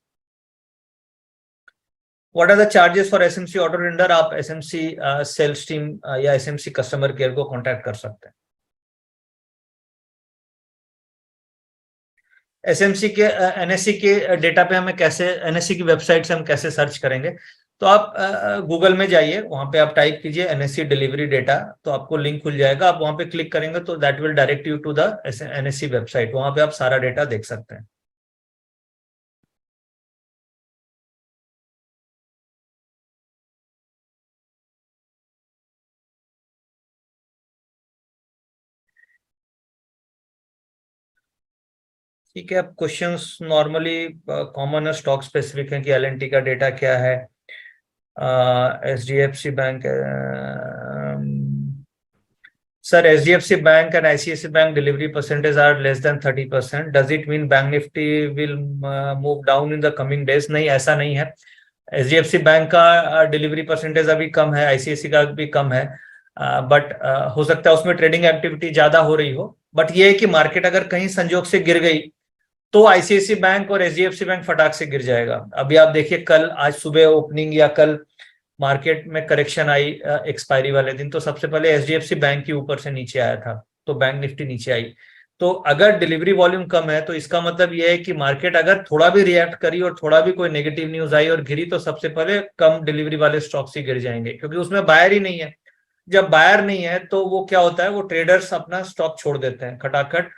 What are the charges for SMC order render? आप एसएमसी सेल्स टीम या एसएमसी कस्टमर केयर को कांटेक्ट कर सकते हैं. एसएमसी के एनएससी के डेटा पे हमें कैसे, एनएससी की वेबसाइट से हम कैसे सर्च करेंगे? तो आप गूगल में जाइए, वहां पे आप टाइप कीजिए एनएससी डिलीवरी डेटा, तो आपको लिंक खुल जाएगा. आप वहां पे क्लिक करेंगे तो that will direct you to the NSC website. वहां पे आप सारा डेटा देख सकते हैं. ठीक है, अब क्वेश्चंस नॉर्मली कॉमन है, स्टॉक स्पेसिफिक है कि एलएनटी का डेटा क्या है, HDFC bank. Sir, HDFC bank and ICIC bank delivery percentage are less than 30%. Does it mean bank Nifty will move down in the coming days? नहीं, ऐसा नहीं है. एचडीएफसी बैंक का डिलीवरी परसेंटेज अभी कम है, आईसीआईसी का भी कम है, बट हो सकता है उसमें ट्रेडिंग एक्टिविटी ज्यादा हो रही हो. बट ये है कि मार्केट अगर कहीं संजोग से गिर गई तो आईसीआईसी बैंक और एचडीएफसी बैंक फटाक से गिर जाएगा. अभी आप देखिए कल, आज सुबह ओपनिंग या कल मार्केट में करेक्शन आई एक्सपायरी वाले दिन, तो सबसे पहले एचडीएफसी बैंक की ऊपर से नीचे आया था, तो बैंक निफ्टी नीचे आई. तो अगर डिलीवरी वॉल्यूम कम है तो इसका मतलब यह है कि मार्केट अगर थोड़ा भी रिएक्ट करी और थोड़ा भी कोई नेगेटिव न्यूज आई और गिरी तो सबसे पहले कम डिलीवरी वाले स्टॉक्स ही गिर जाएंगे, क्योंकि उसमें बायर ही नहीं है। जब बायर नहीं है तो वो क्या होता है, वो ट्रेडर्स अपना स्टॉक छोड़ देते हैं खटाखट,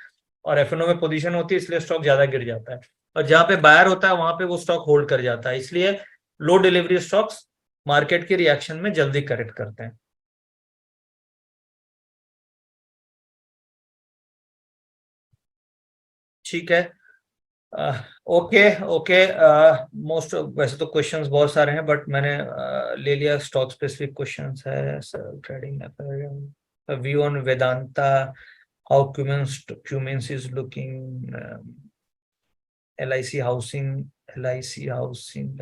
और एफएनओ में पोजीशन होती है इसलिए स्टॉक ज्यादा गिर जाता है। और जहां पे बायर होता है वहां पे वो स्टॉक होल्ड कर जाता है, इसलिए लो डिलीवरी स्टॉक्स मार्केट के रिएक्शन में जल्दी करेक्ट करते हैं। ठीक है, ओके ओके। मोस्ट वैसे तो क्वेश्चंस बहुत सारे हैं बट मैंने ले लिया स्टॉक स्पेसिफिक क्वेश्चंस है। Trading view on Vedanta, how Cummins is looking,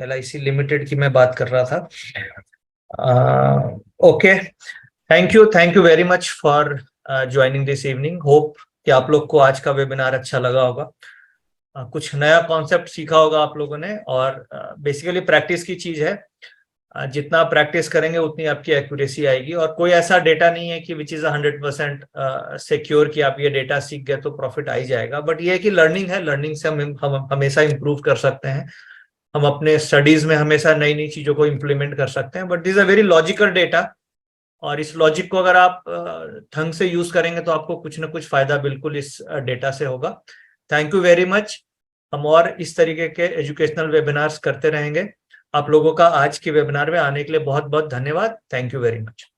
LIC limited की मैं बात कर रहा था। Okay, thank you very much for joining this evening. Hope कि आप लोग को आज का वेबिनार अच्छा लगा होगा, कुछ नया कॉन्सेप्ट सीखा होगा आप लोगों ने। और बेसिकली प्रैक्टिस की चीज है, जितना प्रैक्टिस करेंगे उतनी आपकी एक्यूरेसी आएगी। और कोई ऐसा डेटा नहीं है कि विच इज 100% सिक्योर कि आप ये डेटा सीख गए तो प्रॉफिट आ ही जाएगा। बट ये है कि लर्निंग है, लर्निंग से हम हमेशा इंप्रूव कर सकते हैं। हम अपने स्टडीज में हमेशा नई नई चीजों को इम्प्लीमेंट कर सकते हैं। But this a very logical data, और इस लॉजिक को अगर आप ढंग से यूज करेंगे तो आपको कुछ ना कुछ फायदा बिल्कुल इस डेटा से होगा। Thank you very much. हम और इस तरीके के एजुकेशनल वेबिनार्स करते रहेंगे। आप लोगों का आज के वेबिनार में आने के लिए बहुत बहुत धन्यवाद। Thank you very much.